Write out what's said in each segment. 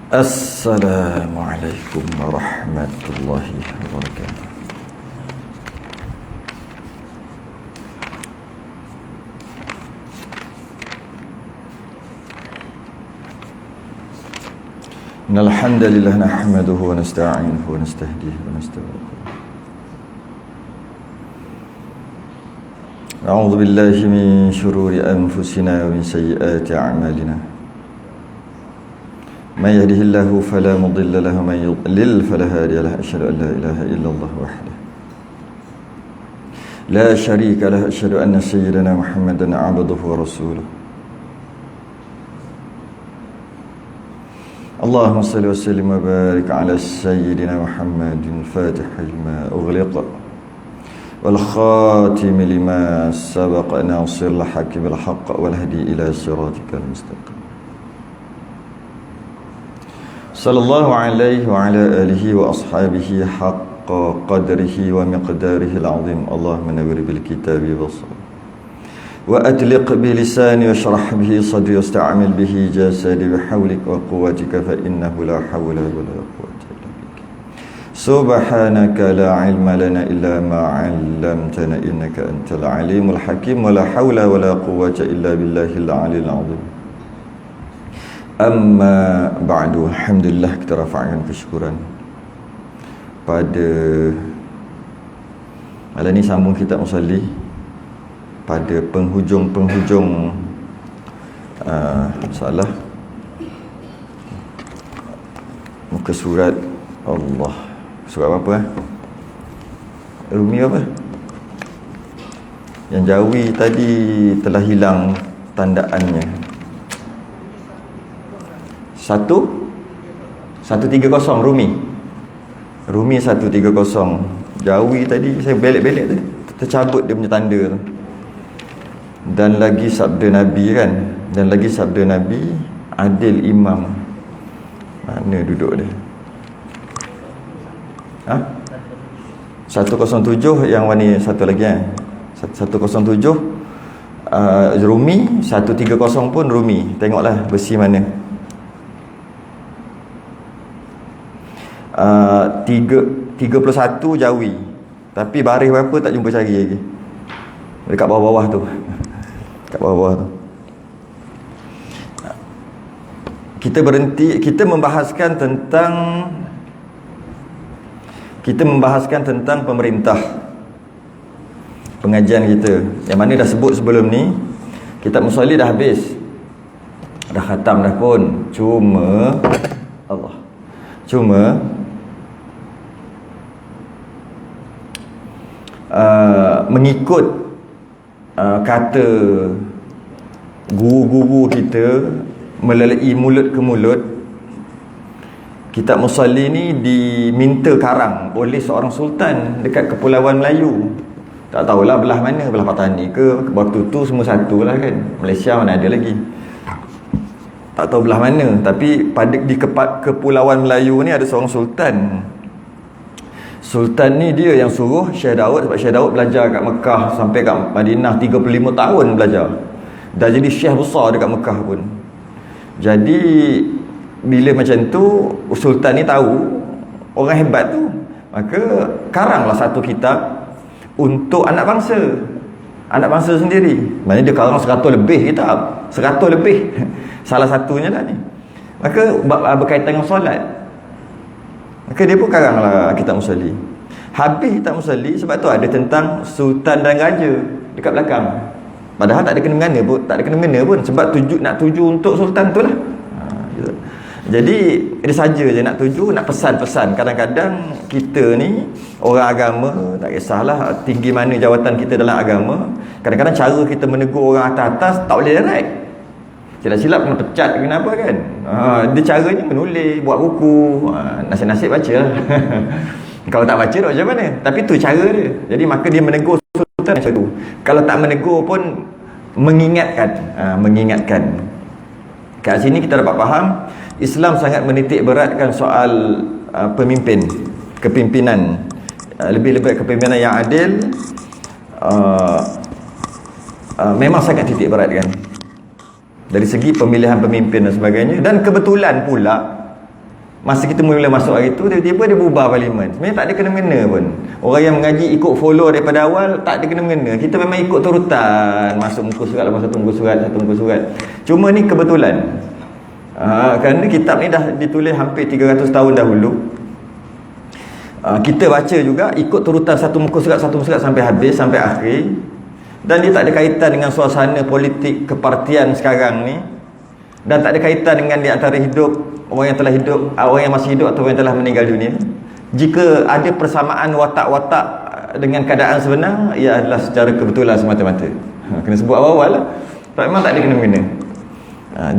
Assalamualaikum warahmatullahi wabarakatuh. Innal hamdalillah nahmaduhu wa nasta'inuhu wa nastahdihi wa nastaghfiruh. A'udzu billahi min shururi anfusina wa min sayyiati a'malina. Man yahdihillahu fala mudilla lahu wa man yudlil fala hadiya lahu. Asyhadu an la ilaha illallah wahdahu la syarika lahu. Asyhadu anna sayyidana Muhammadan 'abduhu wa rasuluh. Allahumma salli wa sallim wa barik ala sayyidina Muhammadin fatihil ma ughliqa wal khatim lima sabaqa nasiril haqqi bil haqq wal hadi ila siratikal mustaqim. Sallallahu alaihi wa ala alihi wa ashabihi haqqa qadrihi wa miqdarihi al-azim. Allahumma nawwir bil kitabi basar wa atliq bi lisani wa shrah bihi sadri wasta'mil bihi jasadi bihawlik wa quwwatika fa innahu la hawla wa la quwwata illa bik. Subhanaka la ilma lana illa ma 'allamtana innaka antal alimul hakim wa la hawla wa la quwwata illa billahil aliyyil 'azim. Amma ba'du, alhamdulillah, kita rafa'kan kesyukuran pada malam ni sambung kitab musalli pada penghujung salah muka surat Allah, surat apa Rumi apa yang Jawi tadi telah hilang tandaannya. 130 Rumi 130. Jawi tadi saya belek-belek tu, tercabut dia punya tanda tu. Dan lagi sabda Nabi kan, dan lagi sabda Nabi, adil imam. Mana duduk dia? 107 yang warna satu lagi kan. 107 Rumi, 130 pun Rumi. Tengoklah besi mana. 31 Jawi. Tapi baris berapa tak jumpa cari lagi. Dekat bawah-bawah tu. Dekat bawah tu. Kita berhenti, kita membahaskan tentang pemerintah. Pengajian kita yang mana dah sebut sebelum ni, kitab musalli dah habis. Dah khatam dah pun. Cuma mengikut kata guru-guru kita melalui mulut ke mulut, kitab musalli ni diminta karang oleh seorang sultan dekat Kepulauan Melayu. Tak tahulah belah mana, belah Patani ke Batu tu, semua satu lah kan. Malaysia mana ada lagi, tak tahu belah mana. Tapi di Kepulauan Melayu ni ada seorang sultan. Sultan ni dia yang suruh Syekh Daud, sebab Syekh Daud belajar kat Mekah sampai kat Madinah 35 tahun belajar. Dah jadi syekh besar dekat Mekah pun. Jadi bila macam tu sultan ni tahu orang hebat tu, maka karanglah satu kitab untuk anak bangsa sendiri. Maknanya dia karang 100 lebih kitab, 100 lebih. Salah satunya lah ni. Maka berkaitan dengan solat, maka dia pun karanglah kitab musalli. Habis kitab musalli, sebab tu ada tentang sultan dan raja dekat belakang. Padahal tak ada kena-mengena pun, sebab nak tuju untuk sultan tu lah. Gitu. Jadi dia saja je nak tuju, nak pesan-pesan. Kadang-kadang kita ni orang agama, tak kisahlah tinggi mana jawatan kita dalam agama, kadang-kadang cara kita menegur orang atas-atas tak boleh direct. Silap-silap kena pecat, kena apa kan. Dia caranya menulis, buat buku, nasib-nasib baca lah. Kalau tak baca tak macam mana. Tapi tu cara dia. Jadi maka dia menegur sultan macam tu. Kalau tak menegur pun mengingatkan. Kat sini kita dapat faham Islam sangat menitik beratkan soal kepimpinan. Lebih-lebih kepimpinan yang adil. Memang sangat titik beratkan dari segi pemilihan pemimpin dan sebagainya. Dan kebetulan pula Masa kita mula masuk hari tu, tiba-tiba dia bubar parlimen. Sebenarnya tak ada kena-mengena pun. Orang yang mengaji ikut follow daripada awal, tak ada kena-mengena. Kita memang ikut turutan, masuk muka surat lepas satu muka surat. Cuma ni kebetulan. Kerana kitab ni dah ditulis hampir 300 tahun dahulu. Kita baca juga ikut turutan satu muka surat sampai habis, sampai akhir. Dan dia tak ada kaitan dengan suasana politik kepartian sekarang ni. Dan tak ada kaitan dengan di antara orang yang telah hidup, orang yang masih hidup atau orang yang telah meninggal dunia. Jika ada persamaan watak-watak dengan keadaan sebenar, ia adalah secara kebetulan semata-mata. Kena sebut awal-awal lah. Memang tak ada kena-mengena.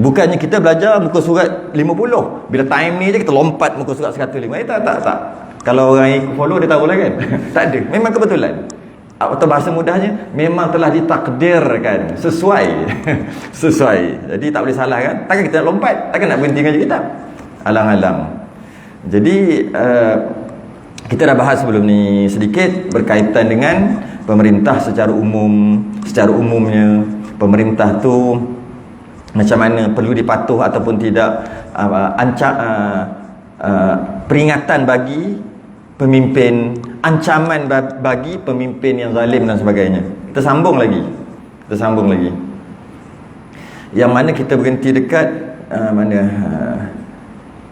Bukannya kita belajar muka surat 50, bila time ni je kita lompat muka surat 105. Tak. Kalau orang ikut follow dia tahu lah kan. Tak ada, memang kebetulan. Atau bahasa mudahnya, memang telah ditakdirkan sesuai. Jadi tak boleh salah kan. Takkan kita nak lompat, takkan nak berhenti ngaji kitab, alang-alang. Jadi kita dah bahas sebelum ni sedikit berkaitan dengan pemerintah secara umum. Secara umumnya pemerintah tu macam mana, perlu dipatuh ataupun tidak, peringatan bagi pemimpin, ancaman bagi pemimpin yang zalim dan sebagainya. Kita sambung lagi. Yang mana kita berhenti dekat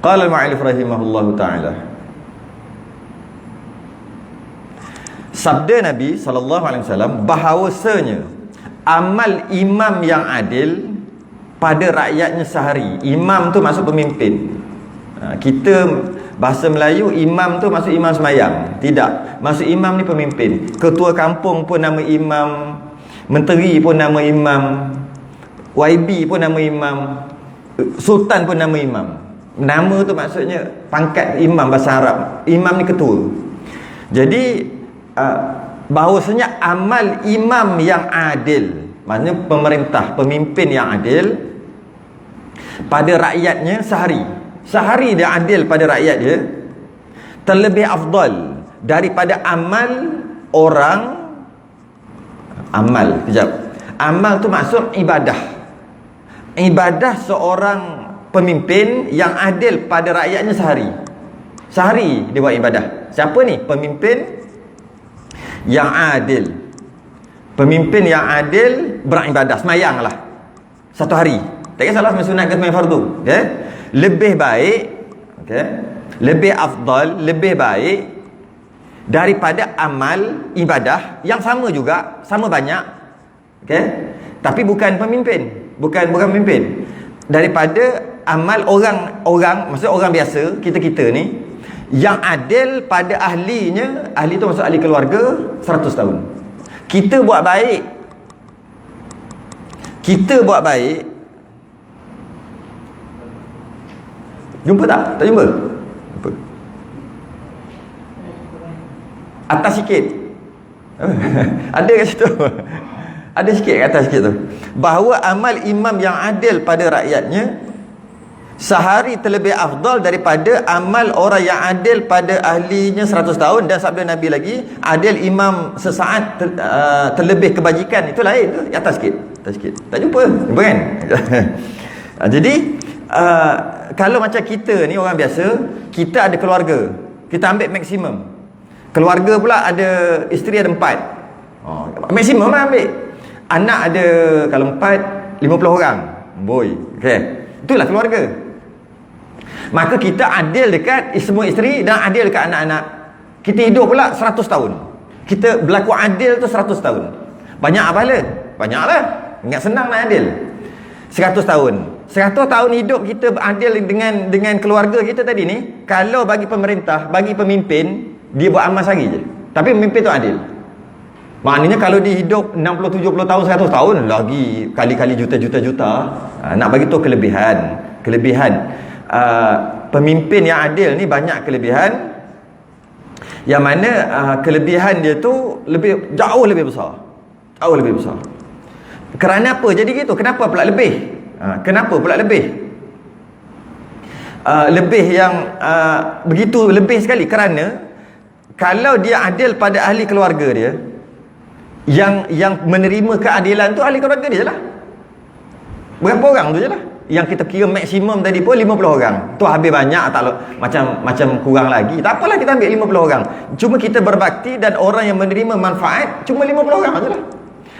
qala al-mu'allif rahimahullahu ta'ala. Sabda Nabi SAW bahawasanya amal imam yang adil pada rakyatnya sehari. Imam tu maksud pemimpin. Kita bahasa Melayu imam tu maksud imam semayang. Tidak, maksud imam ni pemimpin. Ketua kampung pun nama imam, menteri pun nama imam, YB pun nama imam, sultan pun nama imam. Nama tu maksudnya pangkat imam bahasa Arab. Imam ni ketua. Jadi bahawasanya amal imam yang adil, maknanya pemerintah, pemimpin yang adil pada rakyatnya sehari dia adil pada rakyat dia, terlebih afdal daripada amal amal tu maksud ibadah seorang pemimpin yang adil pada rakyatnya sehari dia buat ibadah. Siapa ni? Pemimpin yang adil beribadah, semayang lah satu hari, tak kisahlah sembahyang sunat ke sembahyang fardu, okay? Lebih baik, okay, lebih afdal, lebih baik daripada amal ibadah yang sama juga, sama banyak, okay, tapi bukan pemimpin, bukan pemimpin, daripada amal orang maksud orang biasa, kita ni yang adil pada ahlinya. Ahli tu maksud ahli keluarga 100 tahun. Kita buat baik, jumpa tak? Tak jumpa? Jumpa. Atas sikit. Ada kat situ. Ada sikit kat atas sikit tu. Bahawa amal imam yang adil pada rakyatnya sehari terlebih afdal daripada amal orang yang adil pada ahlinya 100 tahun. Dan sabda Nabi lagi, adil imam sesaat terlebih kebajikan. Itu lain tu, atas sikit. Tak jumpa kan? Jadi kalau macam kita ni orang biasa, kita ada keluarga, kita ambil maksimum. Keluarga pula ada isteri ada 4, maksimum lah ambil. Anak ada kalau 4, 50 orang, boy, okay, itulah keluarga. Maka kita adil dekat semua isteri dan adil dekat anak-anak. Kita hidup pula 100 tahun, kita berlaku adil tu 100 tahun. Banyak apa pahala? Banyaklah. Ingat senang nak adil. 100 tahun hidup kita adil dengan keluarga kita tadi ni. Kalau bagi pemerintah, bagi pemimpin, dia buat amal sehari je, tapi pemimpin tu adil. Maknanya kalau dia hidup 60, 70 tahun, 100 tahun, lagi kali-kali juta-juta. Nak bagi tu kelebihan. Pemimpin yang adil ni banyak kelebihan, yang mana kelebihan dia tu jauh lebih besar. Kerana apa jadi gitu? Kenapa pula lebih? Lebih yang begitu lebih sekali? Kerana kalau dia adil pada ahli keluarga dia, yang menerima keadilan tu ahli keluarga dia je lah. Berapa orang tu je lah. yang kita kira maksimum tadi pun 50 orang. Tu habis banyak tak macam kurang lagi. Tak apalah kita ambil 50 orang. Cuma kita berbakti dan orang yang menerima manfaat cuma 50 orang sajalah.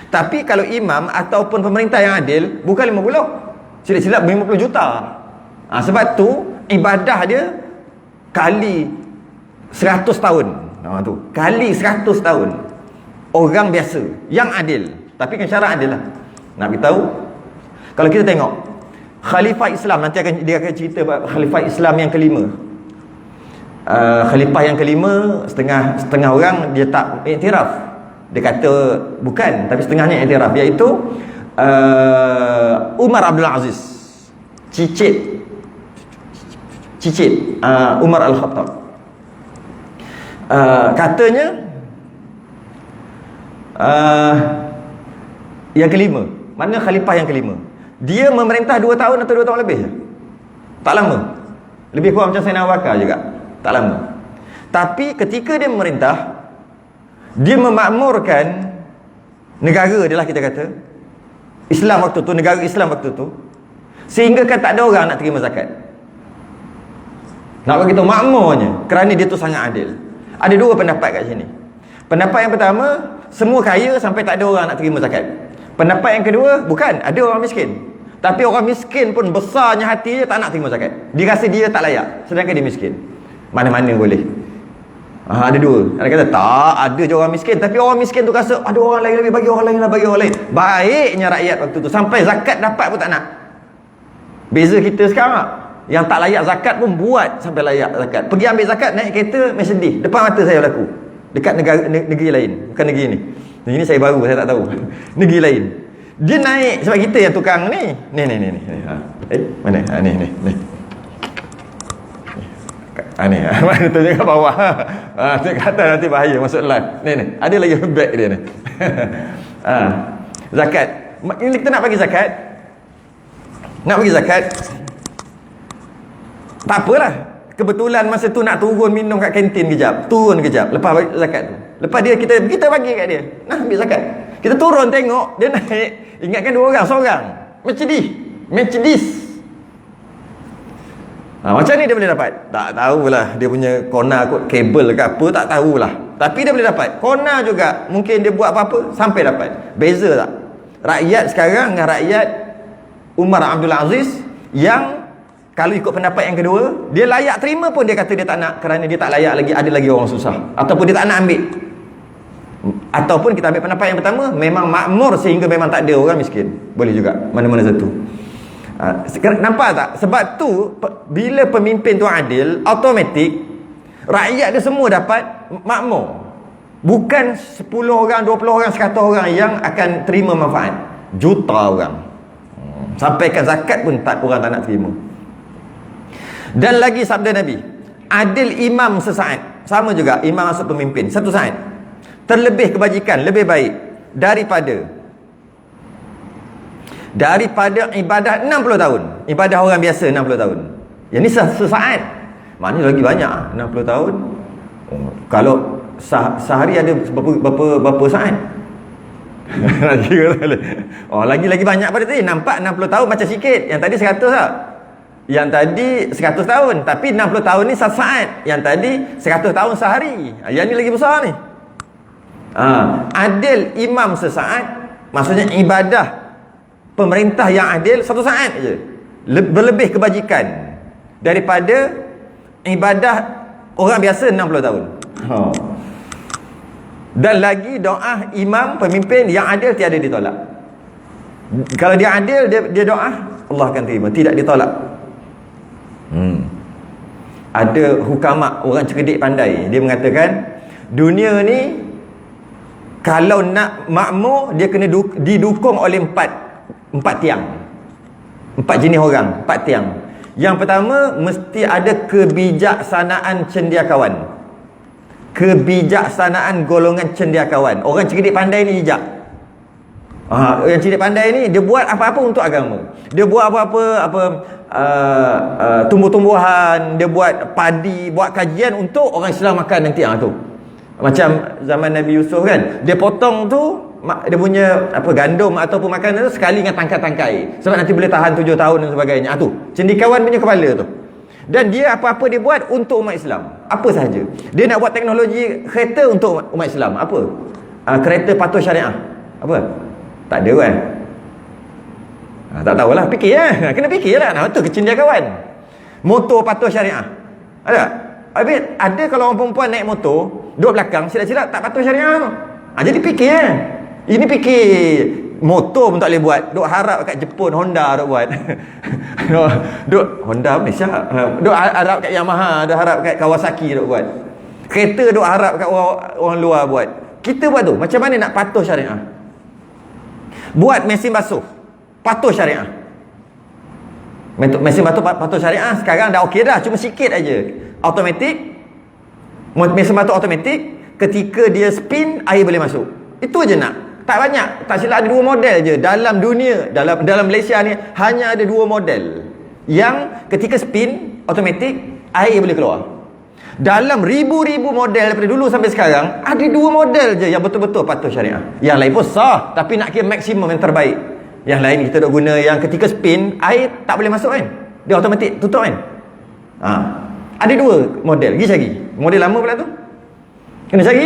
Tapi kalau imam ataupun pemerintah yang adil bukan 50. Silap-silap 50 juta. Sebab tu ibadah dia kali 100 tahun. Tu kali 100 tahun. Orang biasa yang adil, tapi kan syarat adil lah. Nak beritahu, kalau kita tengok khalifah Islam, nanti dia akan cerita khalifah Islam yang kelima. Khalifah yang kelima, setengah orang dia tak iktiraf. Dia kata bukan, tapi setengahnya iktiraf, iaitu Umar Abdul Aziz. Cicit Umar Al-Khattab. Katanya yang kelima, mana khalifah yang kelima, dia memerintah 2 tahun atau 2 tahun lebih. Tak lama. Lebih kurang macam Sayyidina Abu Bakar juga. Tak lama. Tapi ketika dia memerintah, dia memakmurkan negara dia lah, kita kata Islam waktu tu, negara Islam waktu tu, sehingga kan tak ada orang nak terima zakat. Nak bagi tahu makmurnya, kerana dia tu sangat adil. Ada 2 pendapat kat sini. Pendapat yang pertama, semua kaya sampai tak ada orang nak terima zakat. Pendapat yang kedua, bukan, ada orang miskin. Tapi orang miskin pun besarnya hati dia tak nak terima zakat. Dia rasa dia tak layak, sedangkan dia miskin. Mana-mana boleh. Ada 2. Ada kata tak, ada je orang miskin, tapi orang miskin tu rasa ada orang lain lebih, bagi orang lain lah, bagi orang lain. Baiknya rakyat waktu tu, sampai zakat dapat pun tak nak. Beza kita sekarang, yang tak layak zakat pun buat sampai layak zakat. Pergi ambil zakat, naik kereta, Mercedes, depan mata saya berlaku. Dekat negeri lain, bukan negeri ni. Negeri ni saya baru, saya tak tahu. Negeri lain. Dia naik, sebab kita yang tukang ni. Ni. Mana? Ni. Ni. Mana tunjuk kat bawah. Tunjuk kat atas nanti bahaya masuk live. Ni. Ada lagi beg dia ni. Zakat. Ini kita nak bagi zakat. Tak apalah. Kebetulan masa tu nak turun minum kat kantin kejap. Lepas bagi zakat tu. Lepas dia kita bagi kat dia. Nah, ambil zakat. Kita turun tengok, dia naik. Ingatkan 2 orang, seorang. Mercedes. Macam ni dia boleh dapat? Tak tahulah. Dia punya kona kot, kabel ke apa, tak tahulah. Tapi dia boleh dapat. Kona juga, mungkin dia buat apa-apa, sampai dapat. Beza tak? Rakyat sekarang dengan rakyat Umar Abdul Aziz, yang kalau ikut pendapat yang kedua, dia layak terima pun dia kata dia tak nak, kerana dia tak layak lagi, ada lagi orang susah. Ataupun dia tak nak ambil. Ataupun kita ambil pendapat yang pertama, memang makmur sehingga memang tak ada orang miskin. Boleh juga, mana-mana satu. Nampak tak? Sebab tu, bila pemimpin tu adil, automatik rakyat dia semua dapat makmur. Bukan 10 orang, 20 orang, 100 orang yang akan terima manfaat. Juta orang. Sampaikan zakat pun orang tak nak terima. Dan lagi sabda Nabi, adil imam sesaat. Sama juga, imam masuk pemimpin satu saat, terlebih kebajikan, lebih baik daripada ibadah 60 tahun. Ibadah orang biasa 60 tahun. Yang ni sesaat. Maknanya lagi banyak 60 tahun. Kalau sehari ada berapa saat? Lagi banyak pada tadi. Nampak 60 tahun macam sikit. Yang tadi 100 tak? Yang tadi 100 tahun. Tapi 60 tahun ni saat. Yang tadi 100 tahun sehari. Yang ni lagi besar ni. Adil imam sesaat, maksudnya ibadah pemerintah yang adil 1 saat je, berlebih kebajikan daripada ibadah orang biasa 60 tahun. Dan lagi doa imam pemimpin yang adil tiada ditolak. Kalau dia adil, dia doa, Allah akan terima, tidak ditolak. Ada hukama, orang cerdik pandai, dia mengatakan dunia ni kalau nak makmur, dia kena didukung oleh 4 tiang. 4 jenis orang, 4 tiang. Yang pertama, mesti ada kebijaksanaan cendekiawan. Kebijaksanaan golongan cendekiawan. Orang cerdik pandai ni bijak. Yang cerdik pandai ni, dia buat apa-apa untuk agama. Dia buat apa-apa, tumbuh-tumbuhan, dia buat padi, buat kajian untuk orang Islam makan nanti tu. Macam zaman Nabi Yusuf kan, dia potong tu dia punya apa gandum ataupun makanan tu sekali dengan tangkai-tangkai. Sebab nanti boleh tahan 7 tahun dan sebagainya. Tu, cendekiawan punya kepala tu. Dan dia apa-apa dia buat untuk umat Islam. Apa sahaja. Dia nak buat teknologi kereta untuk umat Islam. Apa? Kereta patuh syariah. Apa? Tak ada kan? Tak tahulah, fikir lah. Kena fikir lah. Nah, tu kecendekiawan. Motor patuh syariah. Ada? Habis ada kalau orang perempuan naik motor, duduk belakang, silap-silap tak patuh syariah tu. Jadi fikir lah. Ini fikir motor pun tak boleh buat. Duk harap kat Jepun Honda duk buat. Duk Honda Malaysia. Duk harap kat Yamaha, duk harap kat Kawasaki duk buat. Kereta duk harap kat orang luar buat. Kita buat tu, macam mana nak patuh syariah? Buat mesin basuh patuh syariah. Mesin basuh patuh syariah sekarang dah okey dah, cuma sikit aja. Automatik. Mesin basuh automatik, ketika dia spin air boleh masuk. Itu aja nak. Tak banyak. Tak silap ada 2 model je dalam dunia. Dalam Malaysia ni hanya ada 2 model. Yang ketika spin automatik air boleh keluar. Dalam ribu-ribu model daripada dulu sampai sekarang, ada 2 model je yang betul-betul patuh syariah. Yang lain pun sah, tapi nak kira maksimum yang terbaik. Yang lain kita duk guna yang ketika spin air tak boleh masuk kan. Dia automatik tutup kan. Ada 2 model. Pergi cari. Model lama pula tu. Kena cari.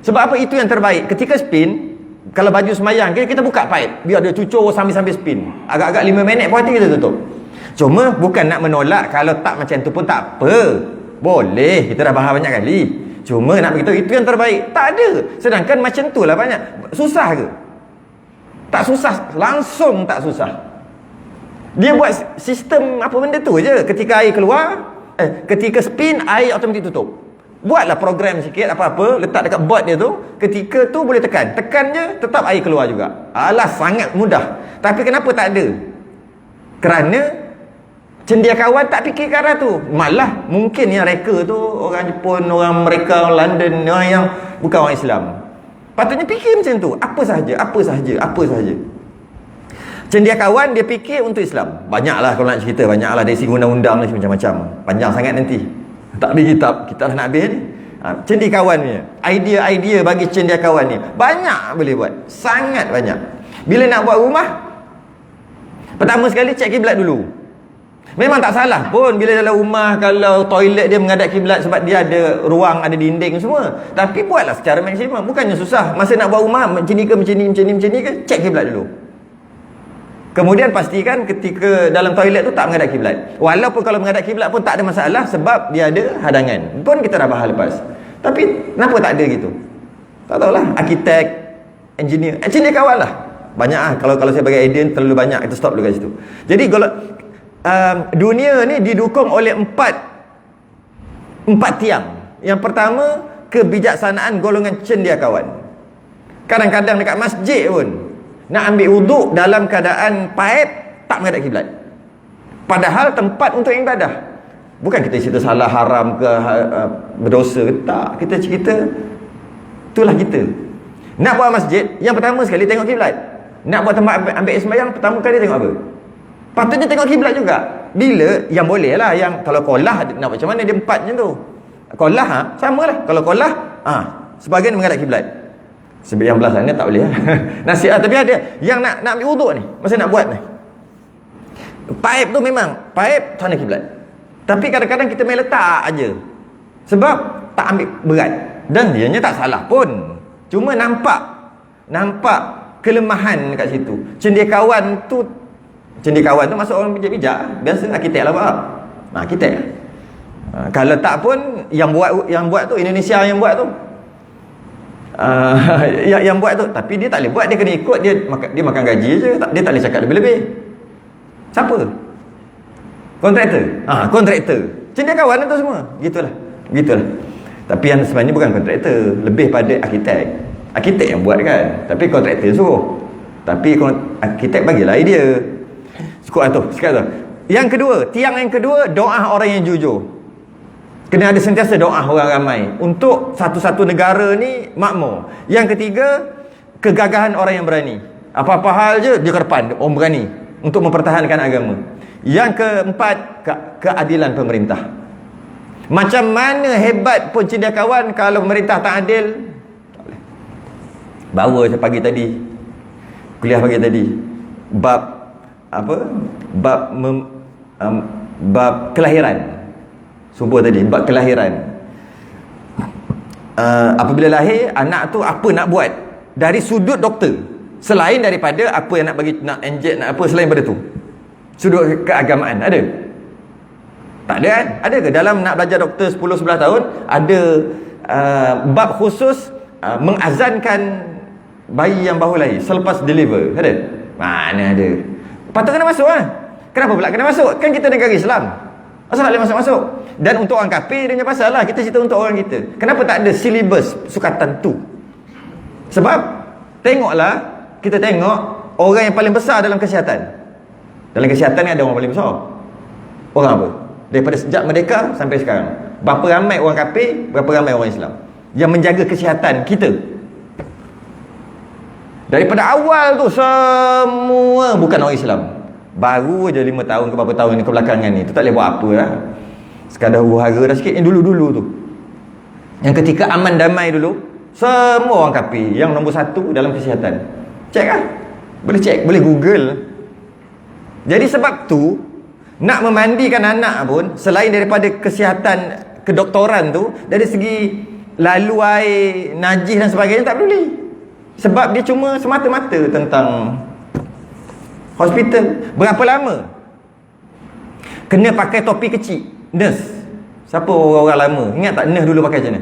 Sebab apa? Itu yang terbaik. Ketika spin, kalau baju semayang, kita buka pipe, biar dia cucur sambil-sambil spin. Agak-agak 5 minit puas hati kita tutup. Cuma bukan nak menolak kalau tak macam tu pun tak apa. Boleh, kita dah bahas banyak kali. Cuma nak beritahu itu yang terbaik. Tak ada. Sedangkan macam tu lah banyak. Susah ke? Tak susah. Langsung tak susah. Dia buat sistem apa benda tu je. Ketika air keluar, ketika spin, air automatik tutup. Buatlah program sikit apa-apa, letak dekat board dia tu, ketika tu boleh tekan je, tetap air keluar juga. Alah, sangat mudah. Tapi kenapa tak ada? Kerana cendekiawan tak fikir ke arah tu. Malah mungkin yang reka tu orang Jepun, orang Amerika, orang London, orang yang bukan orang Islam. Patutnya fikir macam tu. Apa sahaja. Cendekiawan dia fikir untuk Islam. Banyaklah kalau nak cerita, banyaklah dari segi undang-undang macam-macam. Panjang sangat nanti. Tak ada kitab, kita dah nak habis ni. Cendekiawan ni, idea-idea bagi cendekiawan ni banyak boleh buat, sangat banyak. Bila nak buat rumah, pertama sekali cek kiblat dulu. Memang tak salah pun bila dalam rumah kalau toilet dia menghadap kiblat sebab dia ada ruang, ada dinding semua. Tapi buatlah secara maksimum, bukannya susah. Masa nak buat rumah macam ni ke, cek kiblat dulu. Kemudian pastikan ketika dalam toilet tu tak menghadap kiblat. Walaupun kalau menghadap kiblat pun tak ada masalah sebab dia ada hadangan. Pun kita dah bahas lepas. Tapi kenapa tak ada gitu? Tak tahulah. Arkitek, engineer kawan lah. Banyak lah. Kalau saya bagi idea terlalu banyak, kita stop dulu kat situ. Jadi kalau dunia ni didukung oleh empat tiang. Yang pertama, kebijaksanaan golongan cendekiawan. Kadang-kadang dekat masjid pun nak ambil wuduk dalam keadaan paip tak menghadap kiblat. Padahal tempat untuk ibadah. Bukan kita cerita salah, haram ke berdosa ke, tak. Kita cerita itulah kita. Nak buat masjid, yang pertama sekali tengok kiblat. Nak buat tempat ambil sembahyang, pertama kali tengok apa? Patutnya tengok kiblat juga. Bila yang boleh lah, yang kalau kolah nak macam mana dia 4 macam tu. Kolah samalah. Kalau kolah sebahagian menghadap kiblat. Yang belah sana tak boleh nasihat. Tapi ada yang nak ambil wuduk ni, masa nak buat ni, paip tu memang paip sana kiblat. Tapi kadang-kadang kita main letak aja sebab tak ambil berat. Dan dianya tak salah pun, cuma nampak kelemahan kat situ. Cendekiawan tu masuk orang bijak-bijak. Biasa arkitek lah Pak. Arkitek. Kalau tak pun yang buat tu Indonesia yang buat tu. Yang buat tu, tapi dia tak boleh buat, dia kena ikut, dia makan gaji je, dia tak boleh cakap lebih-lebih. Siapa? Kontraktor. Kontraktor. Cendekiawan tu semua. Gitulah. Tapi yang sebenarnya bukan kontraktor, lebih pada arkitek. Arkitek yang buat kan, tapi kontraktor suruh. Tapi arkitek bagilah idea. Sekarang tu. Yang kedua, tiang yang kedua, doa orang yang jujur. Kena ada sentiasa doa orang ramai untuk satu-satu negara ni makmur. Yang ketiga, kegagahan orang yang berani. Apa-apa hal je dia ke depan, orang berani untuk mempertahankan agama. Yang keempat, keadilan pemerintah. Macam mana hebat pun cendekiawan, kalau pemerintah tak adil, tak boleh. Bawa saya pagi tadi, kuliah pagi tadi, bab apa, bab kelahiran, subuh tadi, bab kelahiran. Apabila lahir, anak tu apa nak buat dari sudut doktor, selain daripada apa yang nak bagi, nak inject, nak apa selain daripada tu, sudut keagamaan ada? Tak ada kan? Ada ke dalam nak belajar doktor 10-11 tahun ada bab khusus mengazankan bayi yang baru lahir selepas deliver? Ada? Mana ada? Patut kena masuk lah. Kenapa pula kena masuk? Kan kita negara Islam, asal tak boleh masuk-masuk. Dan untuk orang kafir dia punya pasal lah, kita cerita untuk orang kita. Kenapa tak ada silibus sukatan tu? Sebab tengoklah, kita tengok orang yang paling besar dalam kesihatan. Dalam kesihatan ni ada orang paling besar. Orang apa? Daripada sejak merdeka sampai sekarang, berapa ramai orang kafir, berapa ramai orang Islam yang menjaga kesihatan kita. Daripada awal tu semua bukan orang Islam. Baru je 5 tahun ke berapa tahun ni kebelakangan ni, tu tak boleh buat apa lah, sekadar huru-hara dah sikit. Yang dulu-dulu tu, yang ketika aman damai dulu, semua orang kafir. Yang nombor 1 dalam kesihatan. Cek lah, boleh cek, boleh google. Jadi sebab tu, nak memandikan anak pun, selain daripada kesihatan kedoktoran tu, dari segi lalu air, najis dan sebagainya, tak peduli. Sebab dia cuma semata-mata tentang hospital. Berapa lama kena pakai topi kecil? Nurse. Siapa orang-orang lama? Ingat tak nurse dulu pakai macam mana?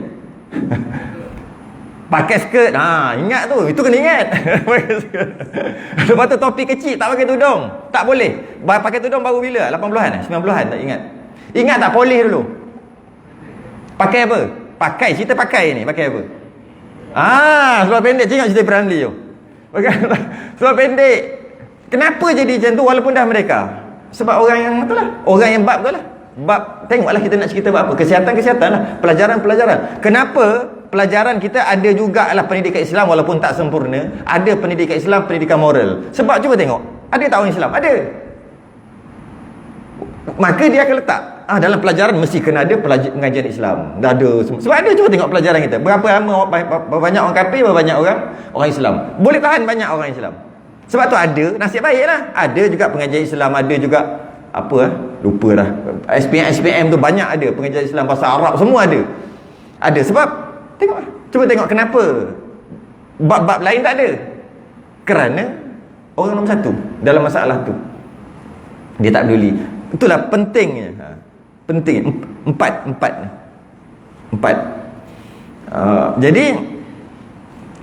Pakai skirt. Ingat tu. Itu kena ingat. Pakai skirt. Lepas tu topi kecil, tak pakai tudung. Tak boleh. Pakai tudung baru bila? 80-an? 90-an? Tak ingat. Ingat tak polis dulu? Pakai apa? Pakai. Cerita pakai ni. Pakai apa? Seluar pendek. Ingat cerita Peranli tu? Seluar pendek. Kenapa jadi macam tu walaupun dah merdeka? Sebab orang yang tu lah, orang yang bab tu lah. Bab, tengoklah kita nak cerita bab apa. Kesihatan lah, pelajaran-pelajaran. Kenapa pelajaran kita ada jugalah pendidikan Islam walaupun tak sempurna. Ada pendidikan Islam, pendidikan moral. Sebab cuba tengok, ada tak orang Islam? Ada. Maka dia akan letak dalam pelajaran mesti kena ada pengajian Islam. Dah ada semua. Sebab ada, cuba tengok pelajaran kita. Berapa lama banyak orang kafir, berapa banyak orang Islam. Boleh tahan banyak orang Islam. Sebab tu ada, nasib baiklah. Ada juga pengajian Islam, ada juga apa lupa dah. SPM tu banyak ada pengajian Islam, bahasa Arab semua ada. Ada sebab tengok, cuba tengok kenapa bab-bab lain tak ada. Kerana orang nombor 1 dalam masalah tu, dia tak peduli. Itulah pentingnya. Penting. Empat. Jadi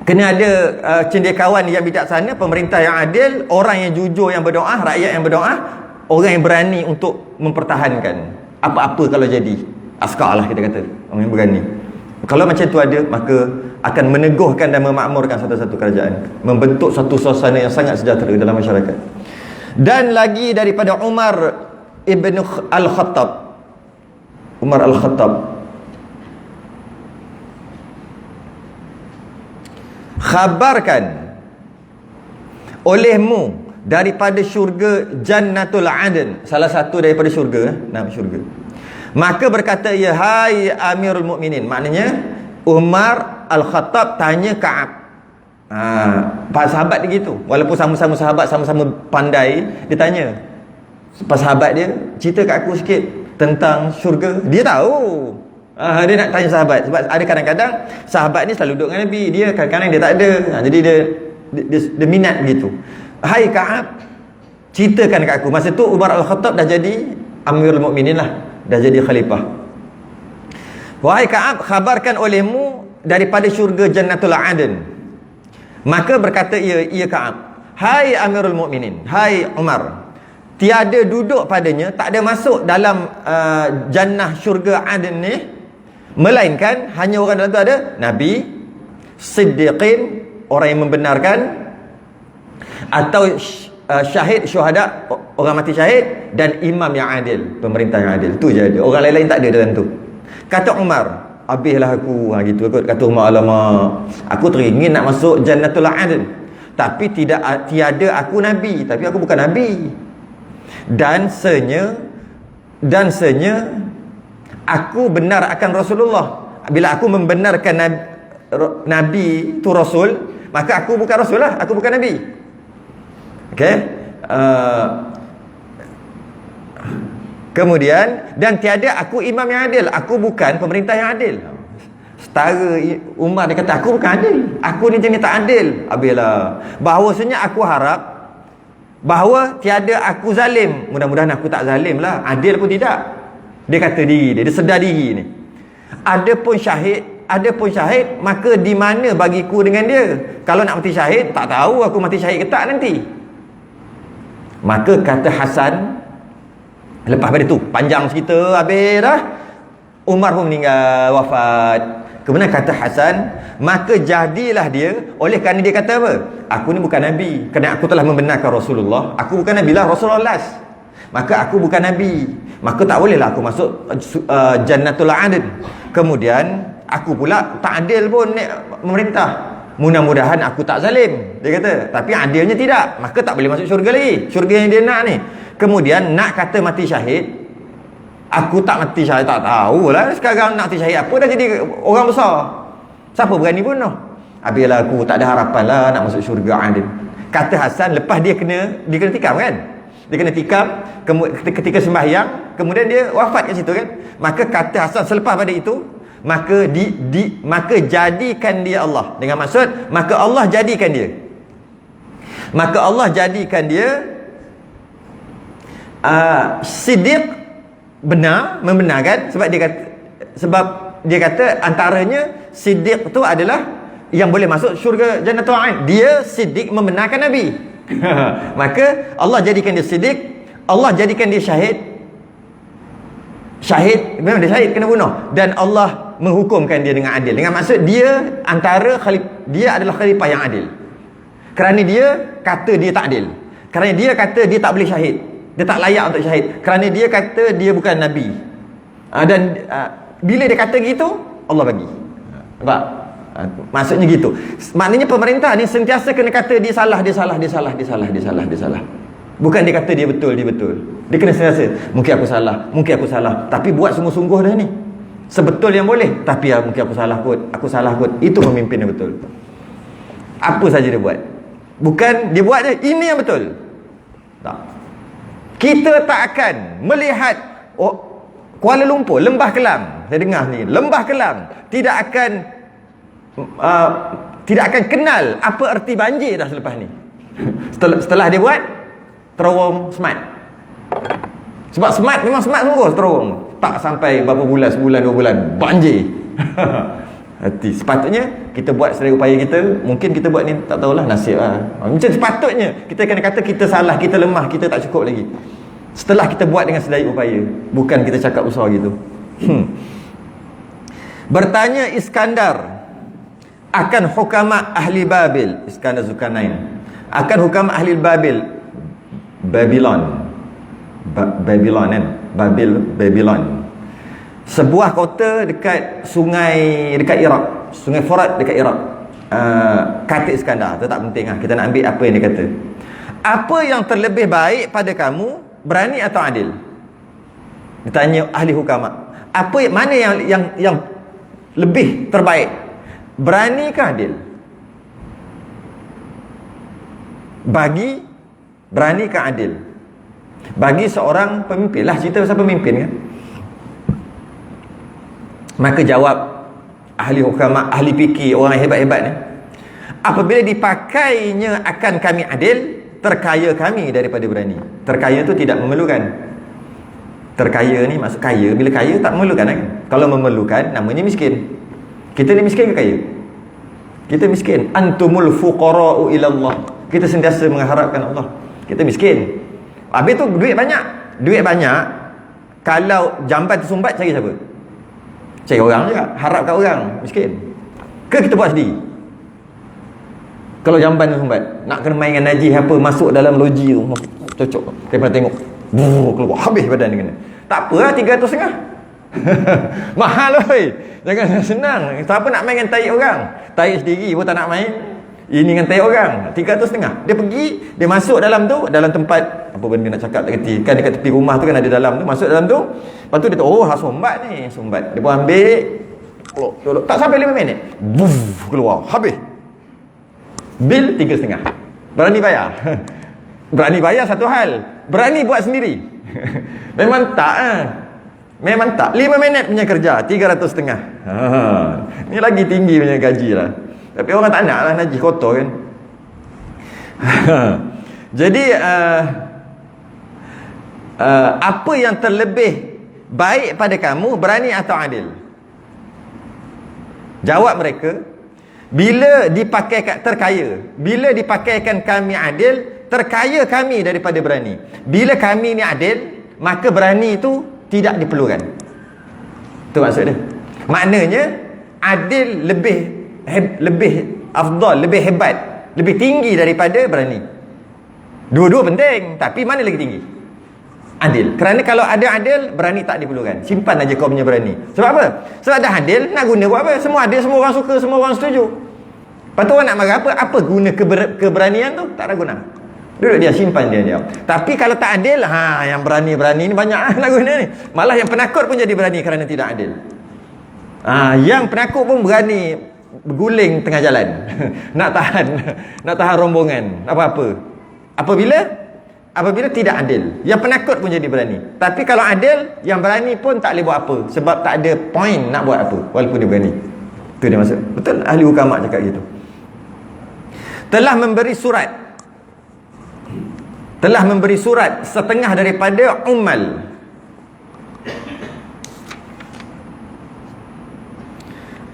kena ada cendekiawan yang bijaksana, pemerintah yang adil, orang yang jujur yang berdoa, rakyat yang berdoa, orang yang berani untuk mempertahankan apa-apa kalau jadi. Askar lah kita kata, orang yang berani. Kalau macam tu ada, maka akan meneguhkan dan memakmurkan satu-satu kerajaan, membentuk satu suasana yang sangat sejahtera dalam masyarakat. Dan lagi daripada Umar Ibn Al-Khattab, Umar Al-Khattab, khabarkan olehmu daripada syurga Jannatul Aden, salah satu daripada syurga, nama syurga. Maka berkata ia, hai Amirul Mukminin. Maknanya Umar Al-Khattab tanya Ka'ab. Pak sahabat dia gitu, walaupun sama-sama sahabat, sama-sama pandai, dia tanya pas sahabat dia, cerita kat aku sikit tentang syurga. Dia tahu. Dia nak tanya sahabat. Sebab ada kadang-kadang sahabat ni selalu duduk dengan Nabi, dia kadang-kadang dia tak ada. Jadi dia minat begitu. Hai Ka'ab, ceritakan kat aku. Masa tu Umar Al-Khattab dah jadi Amirul Mukminin lah, dah jadi khalifah. Wahai Ka'ab, khabarkan olehmu daripada syurga Jannatul Aden. Maka berkata ia Ka'ab, hai Amirul Mukminin, hai Umar, tiada duduk padanya, tak ada masuk dalam jannah syurga Aden ni, melainkan hanya orang dalam tu ada Nabi, Siddiqin, orang yang membenarkan, atau syahid, syuhada, orang mati syahid, dan imam yang adil, pemerintah yang adil. Tu je ada. Orang lain-lain tak ada dalam tu. Kata Umar, habislah aku. Gitu kot. Kata Umar, alamak, aku teringin nak masuk Jannatul Aden, tapi tiada aku Nabi, tapi aku bukan Nabi. Dan senya aku benar akan Rasulullah. Bila aku membenarkan Nabi tu Rasul, maka aku bukan Rasul lah, aku bukan Nabi. Okey. Kemudian, dan tiada aku imam yang adil, aku bukan pemerintah yang adil. Setara Umar dia kata aku bukan adil, aku ni jenis tak adil. Habislah. Bahawasanya aku harap bahawa tiada aku zalim. Mudah-mudahan aku tak zalim lah. Adil pun tidak. Dia kata diri dia sedar diri ni. Ada pun syahid, maka di mana bagiku dengan dia? Kalau nak mati syahid, tak tahu aku mati syahid ke tak nanti. Maka kata Hasan, lepas pada tu panjang cerita, habis dah, Umar pun meninggal, wafat. Kemudian kata Hasan, maka jadilah dia, oleh kerana dia kata apa? Aku ni bukan Nabi, kerana aku telah membenarkan Rasulullah. Aku bukan Nabi lah, Rasulullah last. Maka aku bukan Nabi, maka tak bolehlah aku masuk Jannatul Adn. Kemudian aku pula tak adil pun memerintah. Mudah-mudahan aku tak zalim, dia kata. Tapi adilnya tidak, maka tak boleh masuk syurga lagi, syurga yang dia nak ni. Kemudian nak kata mati syahid, aku tak mati syahid, tak tahulah sekarang nak mati syahid apa, dah jadi orang besar, siapa berani bunuh? Habislah aku tak ada harapan lah nak masuk syurga adil. Kata Hasan, lepas dia kena tikam kan, dia kena tikam ketika sembahyang, kemudian dia wafat kat situ kan. Maka kata Hasan, selepas pada itu, maka maka jadikan dia Allah, dengan maksud maka Allah jadikan dia, Siddiq, benar, membenarkan, sebab dia kata antaranya Siddiq tu adalah yang boleh masuk syurga Jannatul Ain. Dia Siddiq membenarkan Nabi. Maka Allah jadikan dia Siddiq, Allah jadikan dia syahid, memang dia syahid, kena bunuh, dan Allah menghukumkan dia dengan adil, dengan maksud dia dia adalah khalifah yang adil, kerana dia kata dia tak adil, kerana dia kata dia tak boleh syahid, dia tak layak untuk syahid, kerana dia kata dia bukan Nabi. Dan bila dia kata gitu, Allah bagi. Nampak? Maksudnya gitu. Maknanya pemerintah ni sentiasa kena kata dia salah. Bukan dia kata dia betul. Dia kena sentiasa, mungkin aku salah, tapi buat sungguh-sungguh dah ni, sebetul yang boleh, tapi mungkin aku salah kot. Itu pemimpin yang betul. Apa saja dia buat, bukan dia buat je ini yang betul. Tak. Kita tak akan melihat Kuala Lumpur, Lembah Kelang, saya dengar ni, Lembah Kelang tidak akan kenal apa erti banjir dah selepas ni. Setelah dia buat terowong smart. Sebab smart, memang smart sungguh terowong. Tak sampai berapa bulan, sebulan, 2 bulan, banjir. Hati. Sepatutnya kita buat sedaya upaya kita. Mungkin kita buat ni tak tahulah, nasib lah. Macam sepatutnya kita kena kata kita salah, kita lemah, kita tak cukup lagi. Setelah kita buat dengan sedaya upaya, bukan kita cakap besar gitu. Bertanya Iskandar akan hukama ahli Babil, Iskandar Zulkarnain, akan hukama ahli Babylon kan, Babylon, sebuah kota dekat Iraq, Sungai Furat dekat Iraq. Kata Iskandar, itu tak penting lah, kita nak ambil apa yang dia kata. Apa yang terlebih baik pada kamu, berani atau adil? Ditanya ahli hukama, mana yang lebih terbaik, berani ke adil? Berani ke adil bagi seorang pemimpin lah, cerita pasal pemimpin kan. Maka jawab ahli hukama, ahli fikir, orang hebat-hebat ni, apabila dipakainya akan kami adil, terkaya kami daripada berani. Terkaya tu tidak memerlukan. Terkaya ni maksud kaya, bila kaya tak memerlukan kan? Kalau memerlukan, namanya miskin. Kita ni miskin ke kaya? Kita miskin. Antumul fuqara'u ilallah. Kita sentiasa mengharapkan Allah. Kita miskin. Habis tu duit banyak. Kalau jamban tersumbat, cari siapa? Cari orang juga, harap kat orang, miskin. Ke kita buat sendiri? Kalau jamban tersumbat, nak kena main dengan najis apa, masuk dalam loji tu, cocok. Daripada tengok, keluar habis badan dia kena. Tak apa lah, 300.5. Mahal oi. Jangan senang. Siapa nak main dengan tahi orang? Tahi sendiri pun tak nak main. Ini dengan tahi orang, 300.5. Dia pergi, dia masuk dalam tu, dalam tempat apa benda nak cakap tak kerti. Kan dekat tepi rumah tu kan ada dalam tu, masuk dalam tu. Lepas tu dia tahu, sumbat ni, sumbat. Dia pun ambil, tak sampai 5 minit. Keluar, habis. Bil 3,5. Berani bayar. Berani bayar satu hal, berani buat sendiri. Memang tak Memang tak. 5 minit punya kerja 300,5. Ni lagi tinggi punya gaji lah. Tapi orang tak nak lah najis kotor kan. Jadi apa yang terlebih baik pada kamu, berani atau adil? Jawab mereka, bila dipakaikan terkaya, bila dipakaikan kami adil, terkaya kami daripada berani. Bila kami ni adil, maka berani itu tidak diperlukan. Itu maksud dia. Maknanya adil lebih afdal, lebih hebat, lebih tinggi daripada berani. Dua-dua penting, tapi mana lagi tinggi? Adil. Kerana kalau ada adil, berani tak diperlukan. Simpan aja kau punya berani. Sebab apa? Sebab dah adil, nak guna buat apa? Semua adil, semua orang suka, semua orang setuju. Lepas tu orang nak marah apa? Apa guna keberanian tu? Tak ada guna. Duduk dia, simpan dia. Tapi kalau tak adil, yang berani-berani ni banyak nak guna ni. Malah yang penakut pun jadi berani kerana tidak adil. Yang penakut pun berani berguling tengah jalan. nak tahan rombongan apa-apa. Apabila tidak adil, yang penakut pun jadi berani. Tapi kalau adil, yang berani pun tak boleh buat apa, sebab tak ada point nak buat apa walaupun dia berani. Itu dia maksud. Betul ahli ulama cakap gitu. Telah memberi surat setengah daripada ummal.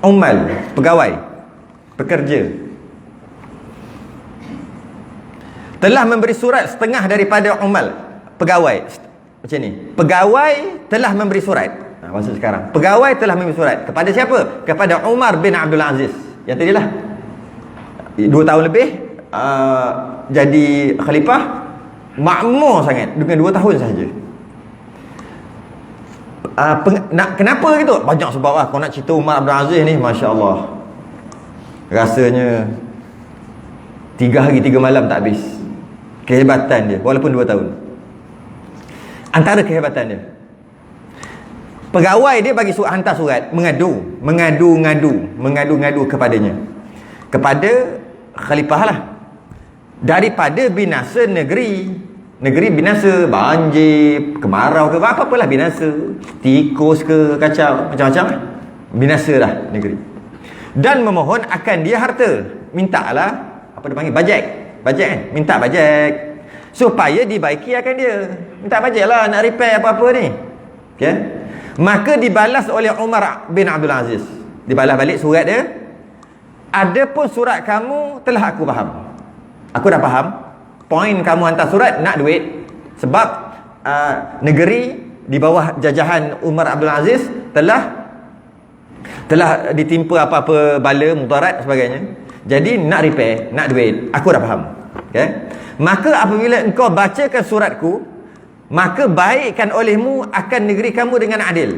Ummal, pegawai, pekerja. Telah memberi surat setengah daripada ummal, pegawai. Macam ni. Pegawai telah memberi surat. Maksud sekarang. Pegawai telah memberi surat. Kepada siapa? Kepada Umar bin Abdul Aziz. Yang tadilah 2 tahun lebih jadi khalifah, makmur sangat dengan 2 tahun sahaja. Kenapa gitu? Banyak sebab lah. Kau nak cerita Umar Abdul Aziz ni, Masya Allah, rasanya 3 hari 3 malam tak habis. Kehebatan dia, walaupun 2 tahun. Antara kehebatan dia, pegawai dia bagi hantar surat mengadu kepadanya, kepada khalifah lah, daripada binasa negeri binasa, banjir, kemarau ke apa-apalah binasa, tikus ke kacau, macam-macam lah. Binasa dah negeri. Dan memohon akan dia harta. Mintalah, apa dia panggil, bajet kan? Minta bajet supaya dibaiki akan dia. Minta bajet lah, nak repair apa-apa ni. Okay? Maka dibalas oleh Umar bin Abdul Aziz. Dibalas balik surat dia. Adapun surat kamu telah aku faham. Aku dah faham. Poin kamu hantar surat nak duit. Sebab negeri di bawah jajahan Umar Abdul Aziz telah ditimpa apa-apa bala, mudarat sebagainya. Jadi nak repair, nak duit. Aku dah faham. Okay? Maka apabila engkau bacakan suratku, maka baikkan olehmu akan negeri kamu dengan adil.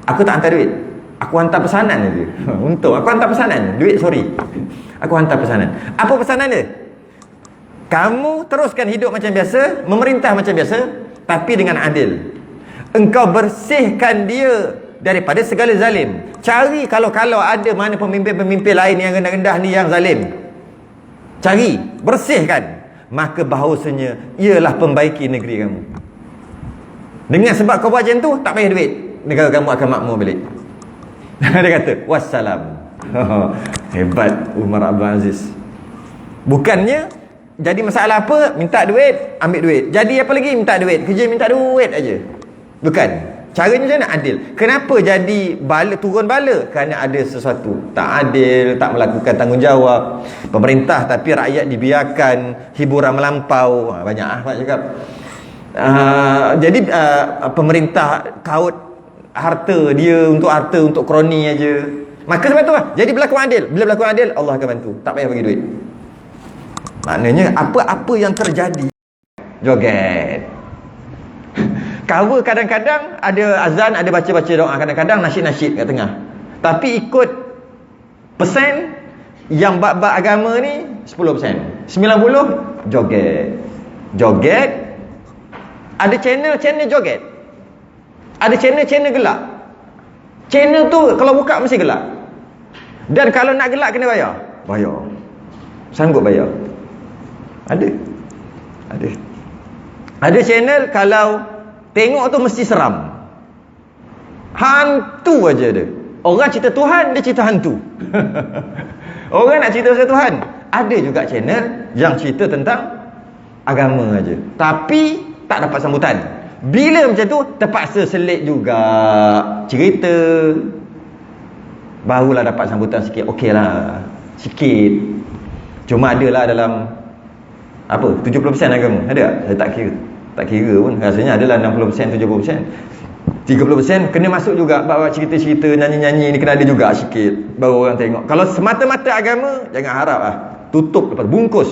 Aku tak hantar duit. Aku hantar pesanan je. Untung aku hantar pesanan. Duit sorry. Aku hantar pesanan. Apa pesanan dia? Kamu teruskan hidup macam biasa, memerintah macam biasa, tapi dengan adil. Engkau bersihkan dia daripada segala zalim. Cari kalau ada mana pemimpin-pemimpin lain yang rendah-rendah ni yang zalim, cari, bersihkan. Maka bahawasanya ialah pembaiki negeri kamu. Dengan sebab kau buat macam tu, tak payah duit, negara kamu akan makmur balik. Dia kata wassalam. Hebat Umar Abdul Aziz. Bukannya jadi masalah apa, minta duit, ambil duit. Jadi apa lagi, minta duit, kerja minta duit aja. Bukan. Caranya macam mana? Adil. Kenapa jadi turun bala? Kerana ada sesuatu tak adil, tak melakukan tanggungjawab pemerintah, tapi rakyat dibiarkan hiburan melampau. Banyak cakap. Jadi pemerintah kaut harta dia untuk kroni aja. Maka sebab tu lah, jadi berlaku adil. Bila berlaku adil, Allah akan bantu. Tak payah bagi duit. Maknanya apa-apa yang terjadi, joget. Cover kadang-kadang ada azan, ada baca-baca doa, kadang-kadang nasyid-nasyid kat tengah. Tapi ikut persen yang bab-bab agama ni 10%. 90 joget. Joget. Ada channel joget. Ada channel gelak. Channel tu kalau buka mesti gelak. Dan kalau nak gelak kena bayar. Sanggup bayar? Ada. Ada channel kalau tengok tu mesti seram. Hantu aja dia. Orang cerita Tuhan, dia cerita hantu. Orang nak cerita pasal Tuhan. Ada juga channel yang cerita tentang agama aja, tapi tak dapat sambutan. Bila macam tu, terpaksa selit juga cerita, barulah dapat sambutan sikit. Okey lah, sikit. Cuma adalah dalam apa, 70% agama. Ada tak? Saya tak kira pun. Rasanya adalah 60%, 70%. 30% kena masuk juga bawa cerita-cerita, nyanyi-nyanyi ni kena ada juga sikit, baru orang tengok. Kalau semata-mata agama, jangan harap lah. Tutup lepas bungkus.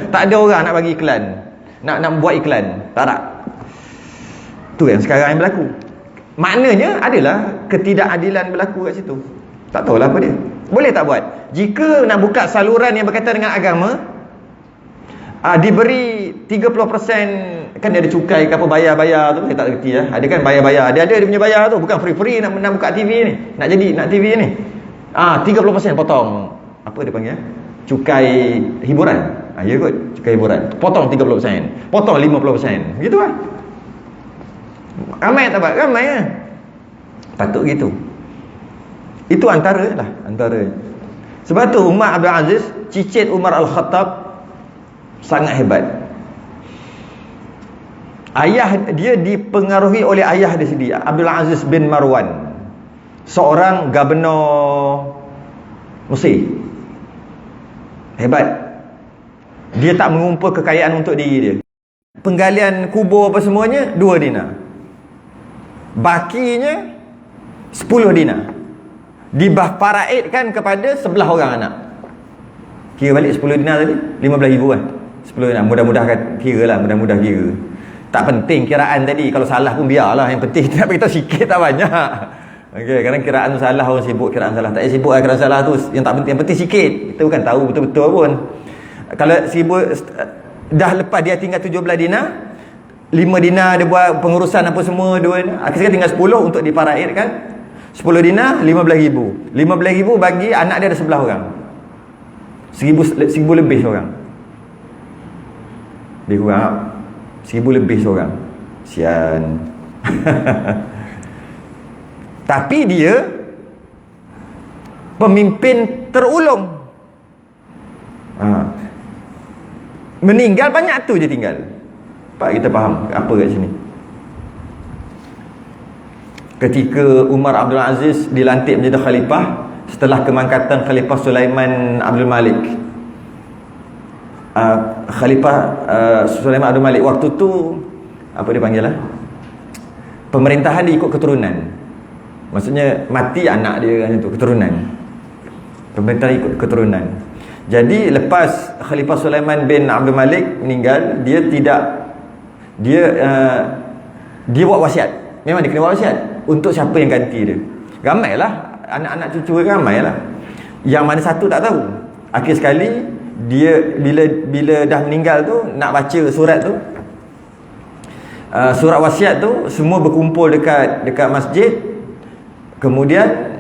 Tak ada orang nak bagi iklan, nak buat iklan. Tak ada. Tu yang sekarang yang berlaku. Maknanya adalah ketidakadilan berlaku kat situ. Tak tahulah apa dia. Boleh tak buat? Jika nak buka saluran yang berkaitan dengan agama, diberi 30%, kan dia ada cukai ke apa, bayar-bayar tu, saya tak reti lah. Ada kan bayar-bayar, ada dia punya bayar tu, bukan free-free nak buka TV ni, nak TV ni. 30% potong. Apa dia panggil? Cukai hiburan. Ya kot, cukai hiburan. Potong 30%, potong 50%. Gitu lah. Ramai tak buat? Ramai lah. Patut gitu. Itu antara. Sebab tu Umar Abdul Aziz, cicit Umar Al-Khattab, sangat hebat. Ayah dia dipengaruhi oleh ayah dia sendiri, Abdul Aziz bin Marwan, seorang gubernur Mesir. Hebat. Dia tak mengumpul kekayaan untuk diri dia. Penggalian kubur apa semuanya 2 dinar. Bakinya 10 dinar. Dibahparaidkan kepada 11 orang anak. Kira balik 10 dinar tadi 15,000 kan. 10 dinar. Mudah-mudah kira lah, mudah-mudah kira. Tak penting kiraan tadi. Kalau salah pun biarlah. Yang penting kita nak beritahu sikit, tak banyak. Okey, kadang kiraan tu salah, orang sibuk kiraan salah. Tak payah sibuk lah kiraan salah tu. Yang tak penting, yang penting sikit. Kita bukan tahu betul-betul pun. Kalau sibuk dah lepas dia tinggal 17 dinar, 5 dinar dia buat pengurusan apa semua, 2 dinar. Akhirnya tinggal 10 untuk diparaidkan. 10 dinar 15,000. 15,000 bagi anak dia ada 11 orang. 1,000 lebih seorang. Lebih kurang 1,000 lebih seorang. Sian. Tapi dia pemimpin terulung. Meninggal banyak tu je tinggal. Pak, kita faham apa kat sini. Ketika Umar Abdul Aziz dilantik menjadi khalifah setelah kemangkatan Khalifah Sulaiman Abdul Malik. Khalifah Sulaiman Abdul Malik waktu tu, apa dia panggil lah, pemerintahan dia ikut keturunan. Maksudnya mati anak dia kan, itu keturunan. Pemerintahan ikut keturunan. Jadi lepas Khalifah Sulaiman bin Abdul Malik meninggal, dia buat wasiat. Memang dia kena buat wasiat untuk siapa yang ganti dia. Ramailah anak-anak cucu dia, ramailah. Yang mana satu tak tahu. Akhir sekali dia bila dah meninggal tu, nak baca surat tu, surat wasiat tu, semua berkumpul dekat masjid. Kemudian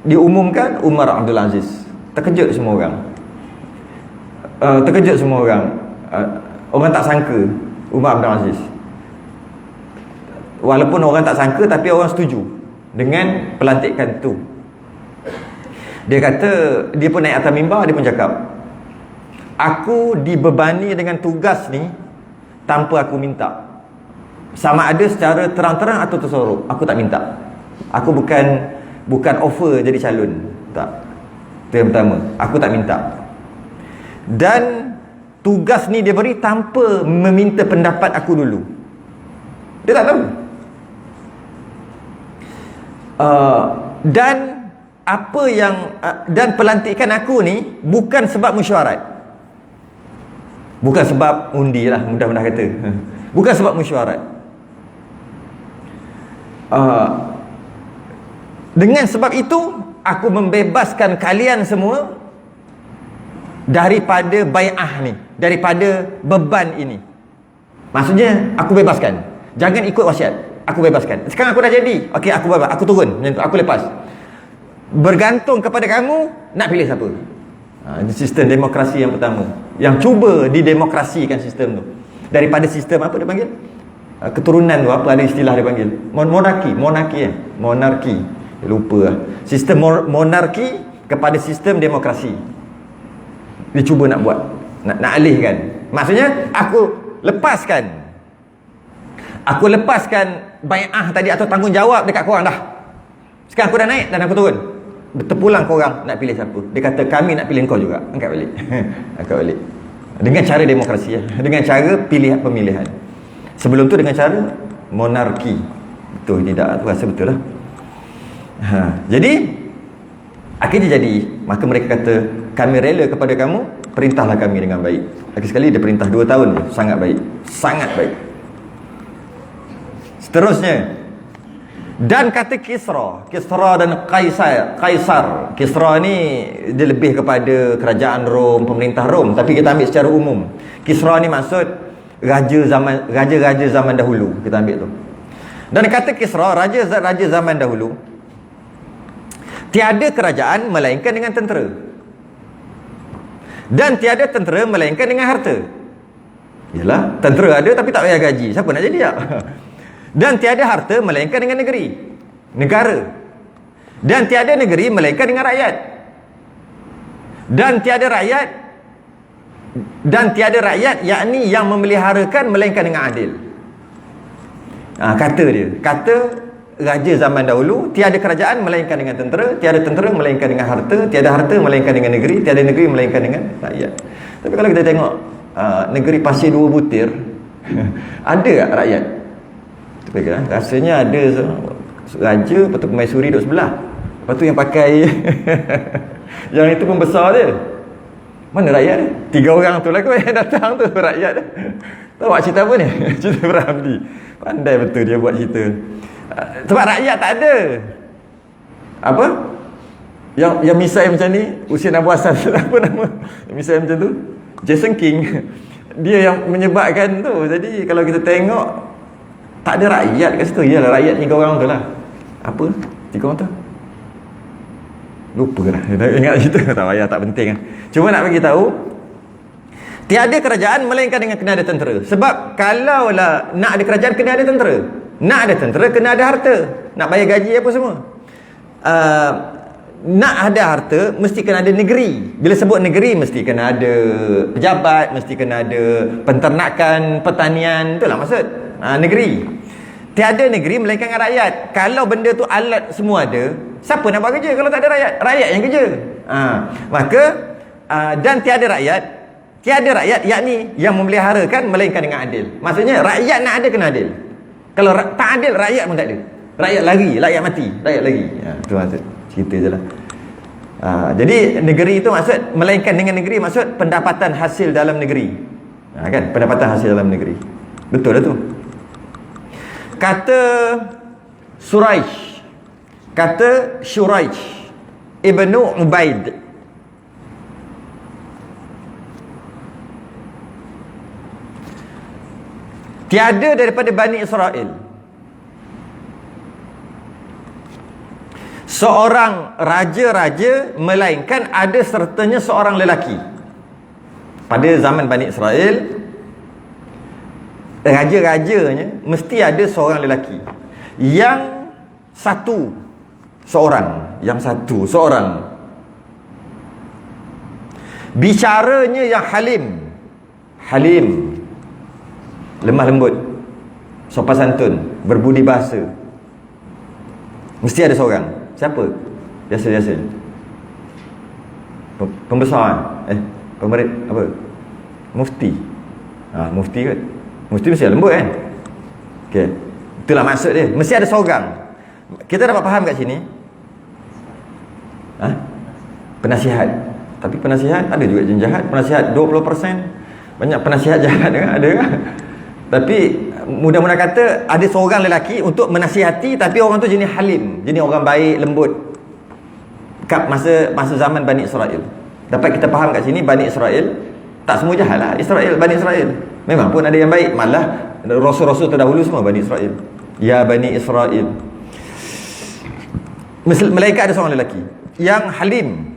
diumumkan Umar Abdul Aziz. Terkejut semua orang. Orang tak sangka Umar Abdul Aziz. Walaupun orang tak sangka, tapi orang setuju dengan pelantikan tu. Dia kata, dia pun naik atas mimbar, dia pun cakap, aku dibebani dengan tugas ni tanpa aku minta. Sama ada secara terang-terang atau tersorok, aku tak minta. Aku bukan offer jadi calon. Tak. Itu yang pertama, aku tak minta. Dan tugas ni dia beri tanpa meminta pendapat aku dulu. Dia tak tahu. Dan apa yang dan pelantikan aku ni bukan sebab mesyuarat. Bukan sebab undi lah, mudah-mudah kata. Bukan sebab mesyuarat. Dengan sebab itu, aku membebaskan kalian semua daripada bai'ah ni, daripada beban ini. Maksudnya, aku bebaskan. Jangan ikut wasiat. Aku bebaskan. Sekarang aku dah jadi. Okey, aku bebas. Aku turun. Macam tu. Aku lepas. Bergantung kepada kamu, nak pilih siapa. Ini sistem demokrasi yang pertama, yang cuba didemokrasikan sistem tu. Daripada sistem apa dia panggil? Keturunan tu, apa ada istilah dia panggil? Monarki. Dia lupa lah. Sistem monarki kepada sistem demokrasi. Dia cuba nak buat, nak alihkan. Maksudnya aku lepaskan bai'ah tadi atau tanggungjawab dekat korang dah. Sekarang aku dah naik dan aku turun. Terpulang korang nak pilih siapa. Dia kata kami nak pilih kau juga. Angkat balik. Angkat balik. Dengan cara demokrasi ya. Dengan cara pemilihan. Sebelum tu dengan cara monarki. Betul tidak? Aku rasa betul lah. Jadi akhirnya jadi, maka mereka kata kami rela kepada kamu, perintahlah kami dengan baik. Lagi sekali dia perintah 2 tahun ni, sangat baik. Sangat baik. Seterusnya, dan kata Kisra dan Kaisar. Kisra ni dia lebih kepada kerajaan Rom, pemerintah Rom, tapi kita ambil secara umum. Kisra ni maksud raja-raja zaman dahulu, kita ambil tu. Dan kata Kisra, raja zaman dahulu, tiada kerajaan melainkan dengan tentera, dan tiada tentera melainkan dengan harta. Yalah, tentera ada tapi tak payah gaji, siapa nak jadi tak? Dan tiada harta melainkan dengan negara. Dan tiada negeri melainkan dengan rakyat. Dan tiada rakyat yakni yang memeliharakan melainkan dengan adil. Kata raja zaman dahulu, tiada kerajaan melainkan dengan tentera, tiada tentera melainkan dengan harta, tiada harta melainkan dengan negeri, tiada negeri melainkan dengan rakyat. Tapi kalau kita tengok negeri pasir 2 butir ada tak rakyat? Rasanya ada raja, lepas tu permaisuri duduk sebelah, lepas tu yang pakai yang itu pembesar dia. Mana rakyat dia? 3 orang tu lah kot yang datang tu, rakyat dia. Tahu tak cerita apa ni? Cerita Ramli. Pandai betul dia buat cerita. Sebab rakyat tak ada. Apa? Yang misai macam ni, Husin Abu Hassan, apa nama? Yang misai macam tu, Jason King. Dia yang menyebabkan tu. Jadi kalau kita tengok, tak ada rakyat kat situ. Yalah, rakyat 3 orang tu lah. Apa? 3 orang tu? Lupa lah. Ingat cerita. Tak payah, tak penting lah. Cuma nak bagi tahu, tiada kerajaan melainkan dengan kena ada tentera. Sebab kalau lah nak ada kerajaan, kena ada tentera. Nak ada tentera, kena ada harta. Nak bayar gaji apa semua. Nak ada harta, mesti kena ada negeri. Bila sebut negeri, mesti kena ada pejabat, mesti kena ada penternakan, pertanian. Itulah maksud negeri. Tiada negeri melainkan dengan rakyat. Kalau benda tu alat semua ada, siapa nak buat kerja kalau tak ada rakyat? Rakyat yang kerja. Maka dan tiada rakyat yakni yang memeliharakan melainkan dengan adil. Maksudnya rakyat nak ada, kena adil. Kalau tak adil, rakyat pun tak ada. Rakyat lari, rakyat mati, rakyat lari. Itu maksud cerita je lah. Jadi negeri itu maksud, melainkan dengan negeri maksud pendapatan hasil dalam negeri. Kan, pendapatan hasil dalam negeri. Betul lah tu. Kata Shuraih Ibnu Ubaid, tiada daripada Bani Israel seorang raja-raja melainkan ada sertanya seorang lelaki. Pada zaman Bani Israel, raja-rajanya mesti ada seorang lelaki. Yang satu seorang. Bicaranya yang halim, lemah lembut, sopan santun, berbudi bahasa. Mesti ada seorang. Siapa? Biasa-biasa. Pembesar pemerintah apa? Mufti. Mufti kan? Mufti mesti lembut kan? Okey. Itulah maksud dia. Mesti ada seorang. Kita dapat faham kat sini. Penasihat. Tapi penasihat ada juga yang jahat. Penasihat 20%. Banyak penasihat jahat ada kan? Tapi mudah-mudahan kata ada seorang lelaki untuk menasihati, tapi orang tu jenis halim, jenis orang baik, lembut. Kat masa zaman Bani Israel. Dapat kita faham kat sini Bani Israel tak semua jahat lah. Bani Israel memang pun ada yang baik. Malah rasul-rasul terdahulu semua Bani Israel. Ya Bani Israel. Melainkan ada seorang lelaki yang halim.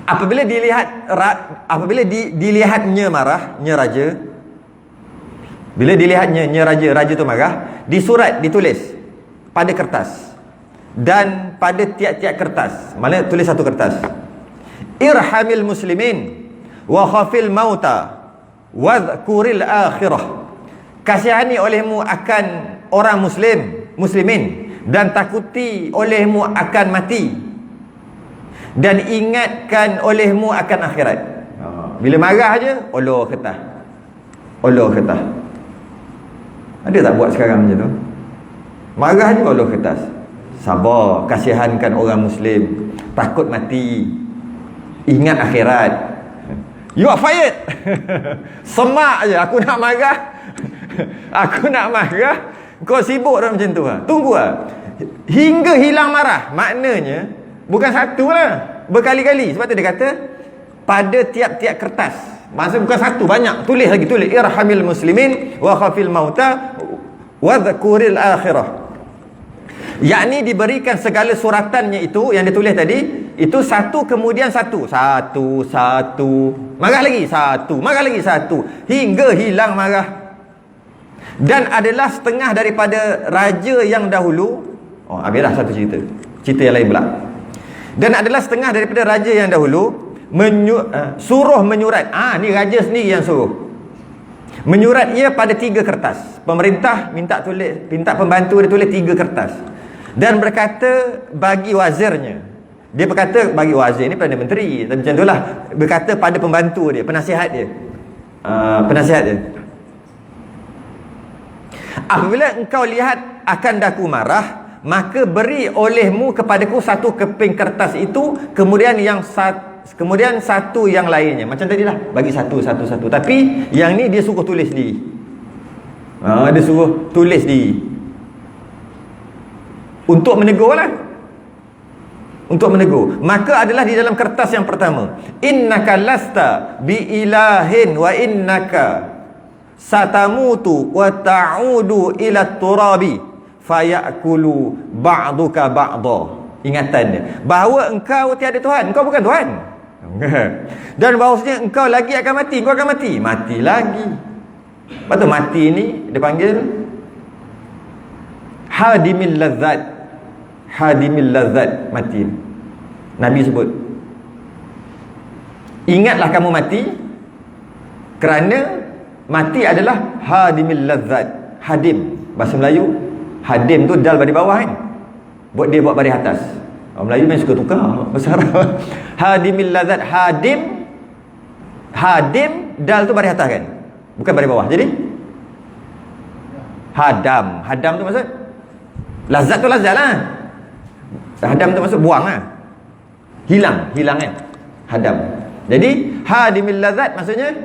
Apabila dilihatnya marah, nya raja, bila dilihatnya nya raja tu marah, disurat, ditulis pada kertas, dan pada tiap-tiap kertas, mana tulis satu kertas, irhamil muslimin wa khafil mauta wadhkuril akhirah, kasihani olehmu akan orang muslimin, dan takuti olehmu akan mati, dan ingatkan olehmu akan akhirat. Bila marah je, Allah kata. Ada tak buat sekarang macam tu? Marah je Allah kata. Sabar, kasihankan orang muslim, takut mati, ingat akhirat. You are fired. Semak je, aku nak marah. Kau sibuk dah macam tu lah. Tunggu lah hingga hilang marah. Maknanya bukan satu lah, berkali-kali. Sebab tu dia kata pada tiap-tiap kertas. Maksudnya bukan satu, banyak. Tulis irhamil muslimin wa khafil mauta wa dhakuril akhirah. Yakni diberikan segala suratannya itu yang dia tulis tadi, itu satu kemudian satu, marah lagi satu, hingga hilang marah. Dan adalah setengah daripada raja yang dahulu. Habislah satu cerita yang lain pula. Dan adalah setengah daripada raja yang dahulu suruh menyurat. Ni raja sendiri yang suruh menyurat ia pada 3 kertas. Pemerintah minta pembantu dia tulis 3 kertas, dan berkata bagi wazirnya. Dia berkata bagi wazir ni Perdana Menteri, macam itulah. Berkata pada pembantu dia, penasihat dia. Apabila engkau lihat akan daku marah, maka beri olehmu kepadaku satu keping kertas itu, kemudian satu yang lainnya. Macam tadilah, bagi satu. Tapi yang ni dia suruh tulis sendiri. Dia suruh tulis sendiri. Untuk menegur. Maka adalah di dalam kertas yang pertama, innaka lasta bi ilahin wa innaka satamutu wa ta'udu ila turabi fayakulu ba'duka ba'da. Ingatan dia bahawa engkau tiada Tuhan, engkau bukan Tuhan. Dan bahawasanya engkau lagi akan mati, mati lagi. Lepas tu mati ni dia panggil hadimil lazzat, mati. Nabi sebut, ingatlah kamu mati, kerana mati adalah hadimil lazzat. Hadim, bahasa Melayu hadim tu dal bagi bawah kan, buat bagi atas. Orang Melayu memang suka tukar bahasa Arab. Hadimil lazzat, hadim dal tu bagi atas kan, bukan bagi bawah. Jadi hadam tu maksud lazat tu lazat lah. Hadam tu maksud buang lah, hilang kan, hadam. Jadi hadimil lazat maksudnya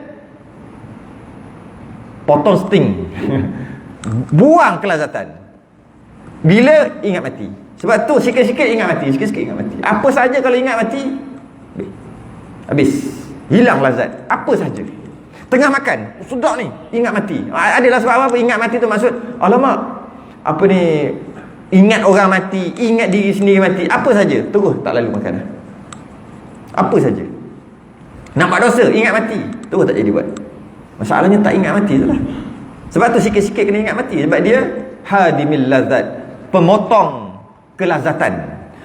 potong sting. Buang kelazatan bila ingat mati. Sebab tu sikit-sikit ingat mati. Apa saja kalau ingat mati, habis, hilang lazat. Apa saja. Tengah makan, sudah ni ingat mati. Adalah sebab apa ingat mati tu maksud, alamak, apa ni, ingat orang mati, ingat diri sendiri mati, apa saja, terus tak lalu makan. Apa saja. Nampak dosa, ingat mati, terus tak jadi buat. Masalahnya tak ingat mati tu lah. Sebab tu sikit-sikit kena ingat mati. Sebab dia hadimil lazat, pemotong kelazatan.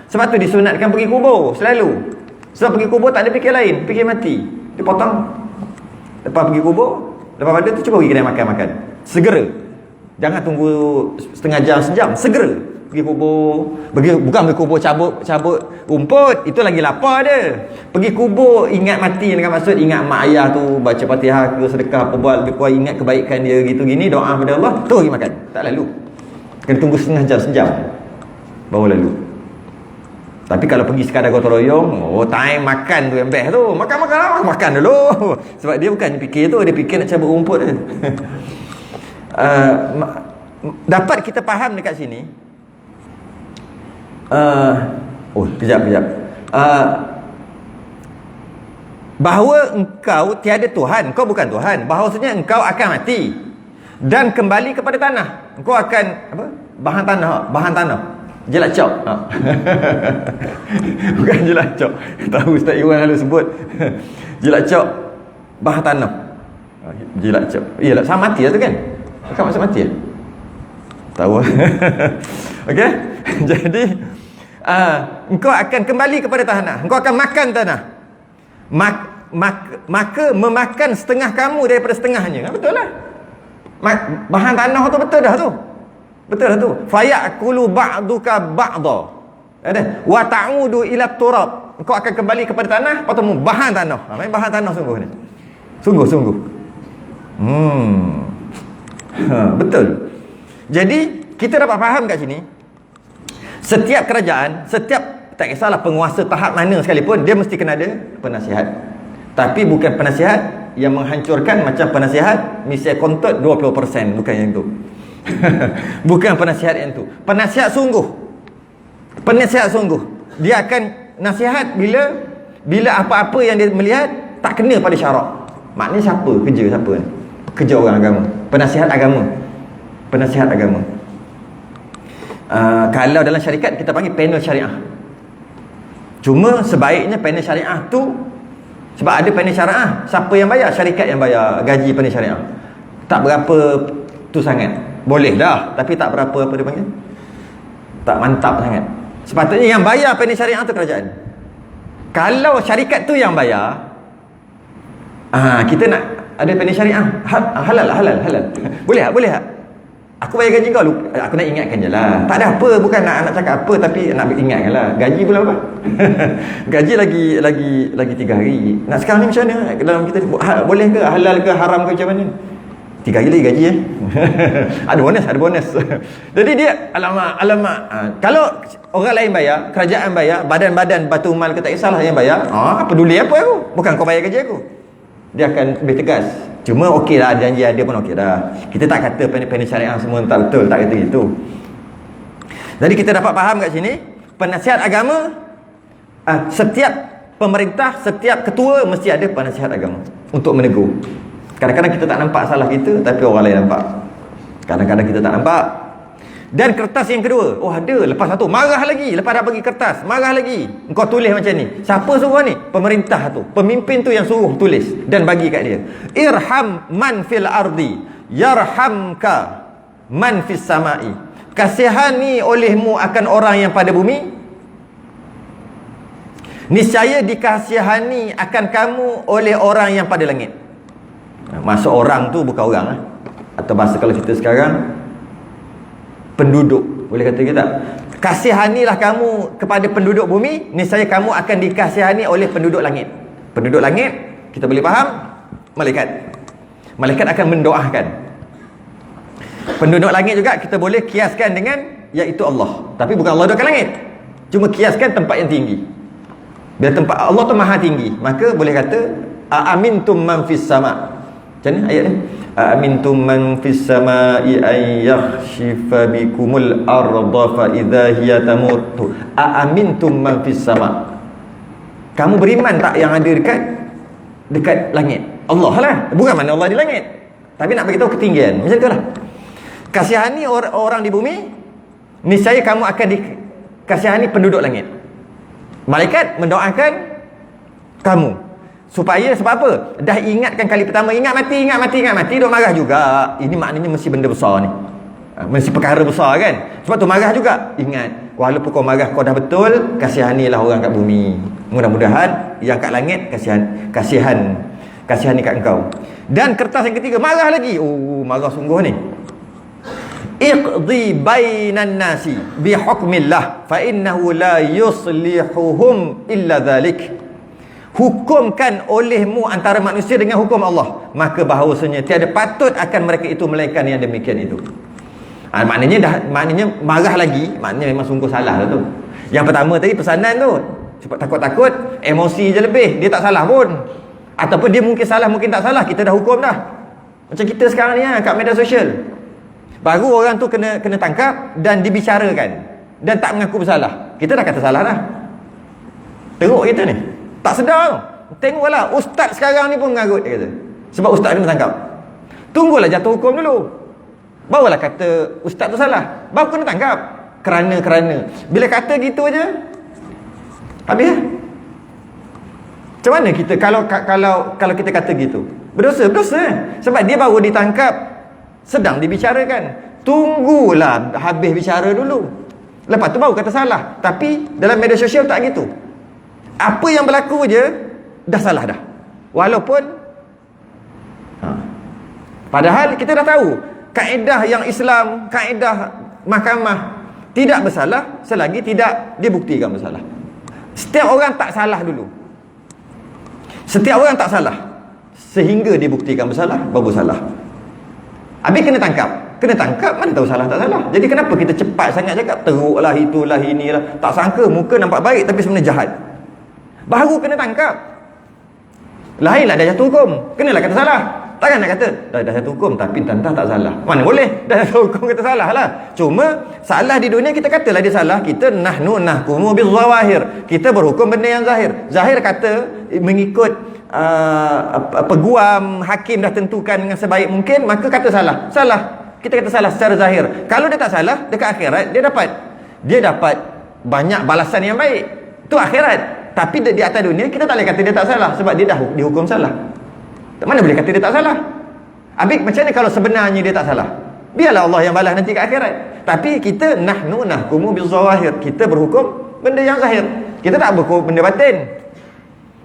Sebab tu disunatkan pergi kubur selalu. Sebab pergi kubur tak ada fikir lain, fikir mati. Dia potong. Lepas pergi kubur, lepas pada tu cuba pergi kedai makan. Segera. Jangan tunggu setengah jam, sejam. Segera pergi kubur. Bukan pergi kubur cabut rumput, itu lagi lapar dia. Pergi kubur ingat mati dengan maksud ingat mak ayah tu, baca Fatihah ke, sedekah apa buat, lebih kurang ingat kebaikan dia gitu gini, doa kepada Allah, terus pergi makan. Tak lalu. Kena tunggu setengah jam, sejam baru lalu. Tapi kalau pergi sekadar gotong royong, time makan tu yang best tu. Makan dulu. Sebab dia bukan fikir tu, dia fikir nak cabut rumput je. Dapat kita faham dekat sini. Kejap. Bahawa engkau tiada Tuhan, engkau bukan Tuhan. Bahawasanya engkau akan mati dan kembali kepada tanah. Engkau akan bahan tanah. Jilat cok. Ha. Bukan jilat cok. Tahu Ustaz Iwan lalu sebut. Jilat cok bahan tanah. Jilat cok. Iyalah, sama mati lah tu kan? Bukan maksud mati lah. Tahu. Okey. Jadi engkau akan kembali kepada tanah. Engkau akan makan tanah. Maka memakan setengah kamu daripada setengahnya. Betul lah. Bahan tanah tu betul dah tu. Betul dah tu. Fayakulu ba'duka ba'da. Ada. Wa ta'udu ila turab. Engkau akan kembali kepada tanah, lepas tu bahan tanah. Bahan tanah sungguh ni. Sungguh. Betul. Jadi kita dapat faham kat sini, setiap kerajaan, setiap, tak kisahlah penguasa tahap mana sekalipun, dia mesti kena ada penasihat. Tapi bukan penasihat yang menghancurkan macam penasihat misal kontot 20%, bukan yang tu. Bukan penasihat yang tu. Penasihat sungguh. Dia akan nasihat bila apa-apa yang dia melihat tak kena pada syarak. Maknanya siapa ni? Kerja orang agama. Penasihat agama. Kalau dalam syarikat kita panggil panel syariah. Cuma sebaiknya panel syariah tu, sebab ada panel syariah, siapa yang bayar? Syarikat yang bayar gaji panel syariah. Tak berapa tu sangat. Boleh dah, tapi tak berapa apa dia panggil? Tak mantap sangat. Sepatutnya yang bayar panel syariah tu kerajaan. Kalau syarikat tu yang bayar, kita nak ada panel syariah. Halal. Boleh tak? Aku bayar gaji kau, aku nak ingatkan je lah. Tak ada apa, bukan nak cakap apa, tapi nak ingatkan lah. Gaji bulan apa? Gaji lagi 3 hari. Nak sekarang ni macam mana? Dalam kita boleh ke, halal ke, haram ke, macam mana? 3 hari lagi gaji ada bonus. Jadi dia alamak. Kalau orang lain bayar, kerajaan bayar, badan-badan batu mal ke tak kisahlah yang bayar, peduli apa aku? Bukan kau bayar gaji aku. Dia akan lebih tegas. Cuma okey lah, janji ada pun okey dah. Kita tak kata panel syariah semua tak betul, tak kata gitu. Jadi kita dapat faham kat sini, penasihat agama, setiap pemerintah, setiap ketua mesti ada penasihat agama untuk menegur. Kadang-kadang kita tak nampak salah kita, tapi orang lain nampak. Kadang-kadang kita tak nampak. Dan kertas yang kedua, ada, lepas satu marah lagi, lepas dah bagi kertas marah lagi, engkau tulis macam ni. Siapa suruh ni? Pemerintah tu, pemimpin tu yang suruh tulis dan bagi kat dia. Irham man fil ardi yarhamka man fis samai. Kasihani olehmu akan orang yang pada bumi, niscaya dikasihani akan kamu oleh orang yang pada langit. Maksud orang tu bukan orang lah. Atau bahasa kalau kita sekarang, penduduk. Boleh kata kita, kasihanilah kamu kepada penduduk bumi, niscaya kamu akan dikasihani oleh penduduk langit. Penduduk langit, kita boleh faham, malaikat. Malaikat akan mendoakan. Penduduk langit juga kita boleh kiaskan dengan, iaitu Allah. Tapi bukan Allah dekat langit, cuma kiaskan tempat yang tinggi. Bila tempat Allah tu maha tinggi, maka boleh kata aamintum man fis sama'. Macam mana ayat ni? Aamintum man fis sama'i ay yakhshifa bikumul arda fa idza hiya tamut. Aamintum man fis sama'. Kamu beriman tak yang ada dekat langit? Allah lah. Bukan mana Allah di langit, tapi nak bagi tahu ketinggian. Macam itulah. Kasihani orang di bumi, niscaya kamu akan dikasihani penduduk langit. Malaikat mendoakan kamu. Supaya sebab apa? Dah ingatkan kali pertama, ingat mati, duk marah juga. Ini maknanya mesti benda besar ni. Mesti perkara besar kan? Sebab tu marah juga. Ingat, walaupun kau marah, kau dah betul, kasihanilah orang kat bumi. Mudah-mudahan yang kat langit kasihani kat engkau. Dan kertas yang ketiga, marah lagi. Marah sungguh ni. Iqdi bainan nasi bihukmillah fa innahu la yuslihuhum illa dhalik. Hukumkan olehmu antara manusia dengan hukum Allah, maka bahawasanya tiada patut akan mereka itu melainkan yang demikian itu. Maknanya marah lagi, maknanya memang sungguh salah lah tu. Yang pertama tadi pesanan tu, cepat takut-takut, emosi je lebih, dia tak salah pun. Ataupun dia mungkin salah, mungkin tak salah, kita dah hukum dah. Macam kita sekarang ni kat media sosial. Baru orang tu kena tangkap dan dibicarakan dan tak mengaku bersalah, kita dah kata salah dah. Teruk kita ni, tak sedar tu. Tengoklah ustaz sekarang ni pun mengarut, dia kata. Sebab ustaz kena tangkap. Tunggulah jatuh hukum dulu, barulah kata ustaz tu salah, baru kena tangkap. kerana. Bila kata gitu aja habis lah. Macam mana kita kalau kita kata gitu? Berdosa. Sebab dia baru ditangkap, sedang dibicarakan. Tunggulah habis bicara dulu. Lepas tu baru kata salah. Tapi dalam media sosial tak gitu. Apa yang berlaku je dah salah dah. Walaupun padahal kita dah tahu kaedah yang Islam, kaedah mahkamah tidak bersalah selagi tidak dibuktikan bersalah. Setiap orang tak salah dulu. Setiap orang tak salah sehingga dibuktikan bersalah, baru salah. Habis kena tangkap, mana tahu salah tak salah. Jadi kenapa kita cepat sangat cakap teruklah, itulah, inilah. Tak sangka muka nampak baik tapi sebenarnya jahat. Baru kena tangkap. Lainlah dah jatuh hukum, kenalah kata salah. Takkan nak kata dah jatuh hukum tapi tantang tak salah. Mana boleh dah jatuh hukum kata salah lah. Cuma salah di dunia kita katalah dia salah. Kita nahkumu bizawahir. Kita berhukum benda yang zahir. Zahir kata mengikut peguam, hakim dah tentukan dengan sebaik mungkin, maka kata salah. Kita kata salah secara zahir. Kalau dia tak salah, dekat akhirat dia dapat banyak balasan yang baik. Itu akhirat. Tapi di atas dunia kita tak boleh kata dia tak salah sebab dia dah dihukum salah. Mana boleh kata dia tak salah? Habis macam mana kalau sebenarnya dia tak salah? Biarlah Allah yang balas nanti kat akhirat. Tapi kita nahkumu bizawahir. Kita berhukum benda yang zahir. Kita tak berhukum benda batin.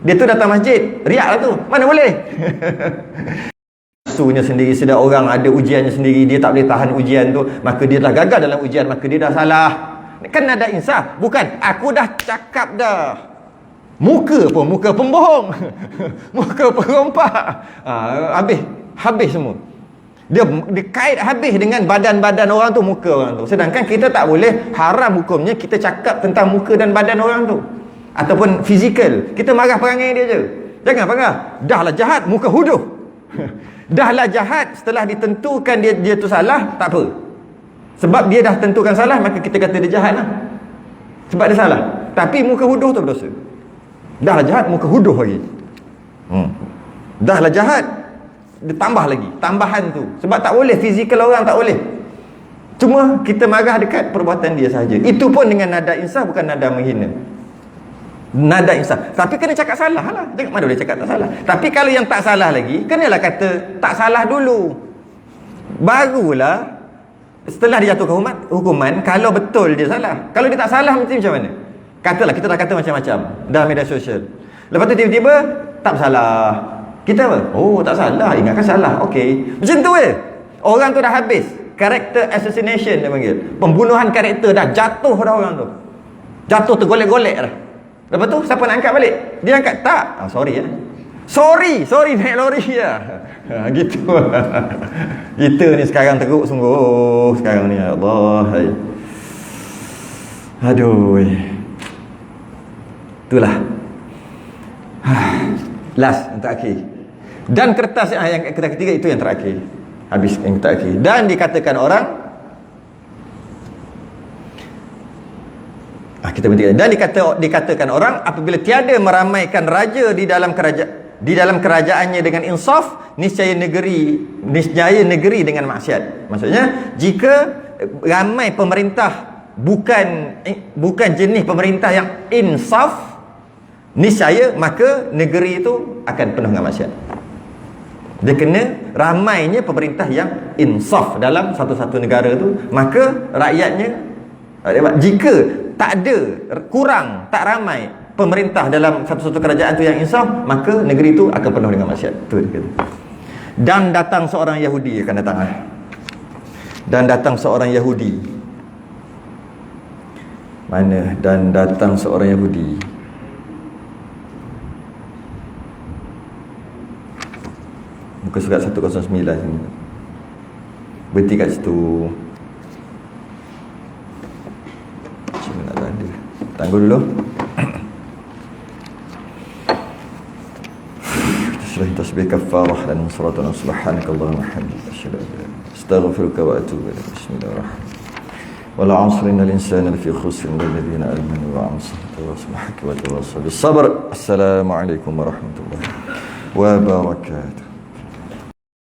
Dia tu datang masjid, riak lah tu. Mana boleh? Sunya sendiri, sedar orang ada ujiannya sendiri, dia tak boleh tahan ujian tu, maka dia dah gagal dalam ujian, maka dia dah salah. Kan ada insaf. Bukan aku dah cakap dah. Muka pembohong. Muka perompak. Habis semua. Dia kait habis dengan badan-badan orang tu, muka orang tu. Sedangkan kita tak boleh, haram hukumnya kita cakap tentang muka dan badan orang tu. Ataupun fizikal. Kita marah perangai dia je. Jangan marah. Dahlah jahat, muka huduh. Dahlah jahat, setelah ditentukan dia tu salah, tak apa. Sebab dia dah tentukan salah, maka kita kata dia jahat lah. Sebab dia salah. Tapi muka huduh tu berdosa. Dahlah jahat, muka huduh lagi. Dahlah jahat, dia tambah lagi. Tambahan tu. Sebab tak boleh, fizikal orang tak boleh. Cuma kita marah dekat perbuatan dia sahaja. Itu pun dengan nada insaf, bukan nada menghina. Nada insaf. Tapi kena cakap salah lah. Jangan mana boleh cakap tak salah. Tapi kalau yang tak salah lagi, kenalah kata tak salah dulu. Barulah setelah dia jatuhkan hukuman, kalau betul dia salah. Kalau dia tak salah, macam mana? Katalah kita dah kata macam-macam dalam media sosial. Lepas tu tiba-tiba tak bersalah. Kita apa? Oh, tak salah. Ingatkan salah. Okey. Macam tu je. Orang tu dah habis. Character assassination dia panggil. Pembunuhan karakter dah jatuh dah orang tu. Jatuh tergolek-golek dah. Lepas tu siapa nak angkat balik? Dia angkat tak? Sorry ya. Sorry naik lori ya. Gitu. Kita ni sekarang teruk sungguh. Sekarang ni ya Allah. Aduh. Itulah. Last yang terakhir. Dan kertas yang ketiga itu yang terakhir. Habis yang terakhir. Dan dikatakan orang kita berhenti. Dan dikatakan orang apabila tiada meramaikan raja di dalam kerajaannya dengan insaf, niscaya negeri dengan maksiat. Maksudnya jika ramai pemerintah bukan jenis pemerintah yang insaf, niscaya maka negeri itu akan penuh dengan maksiat. Dia kena ramainya pemerintah yang insaf dalam satu-satu negara tu, maka rakyatnya, jika tak ada, kurang, tak ramai pemerintah dalam satu-satu kerajaan tu yang insaf, maka negeri itu akan penuh dengan maksiat. Tu dia kata. Dan datang seorang Yahudi akan datang. Dan datang seorang Yahudi. Mana? Dan datang seorang Yahudi. Muka surat 109 sini. Berhenti kat situ. Cuma nak ada. Tangguh dulu. Tasbih kafarah dan salatuna subhanakallahumma wa bihamdika asyhadu an la ilaha illa anta astaghfiruka wa atubu ilaik. Bismillahirrahmanirrahim. Wal 'asri innal insana lafi khusr illa alladhina amanu wa 'amilu salihati wa tawasaw bis sabr. Assalamualaikum warahmatullahi wabarakatuh.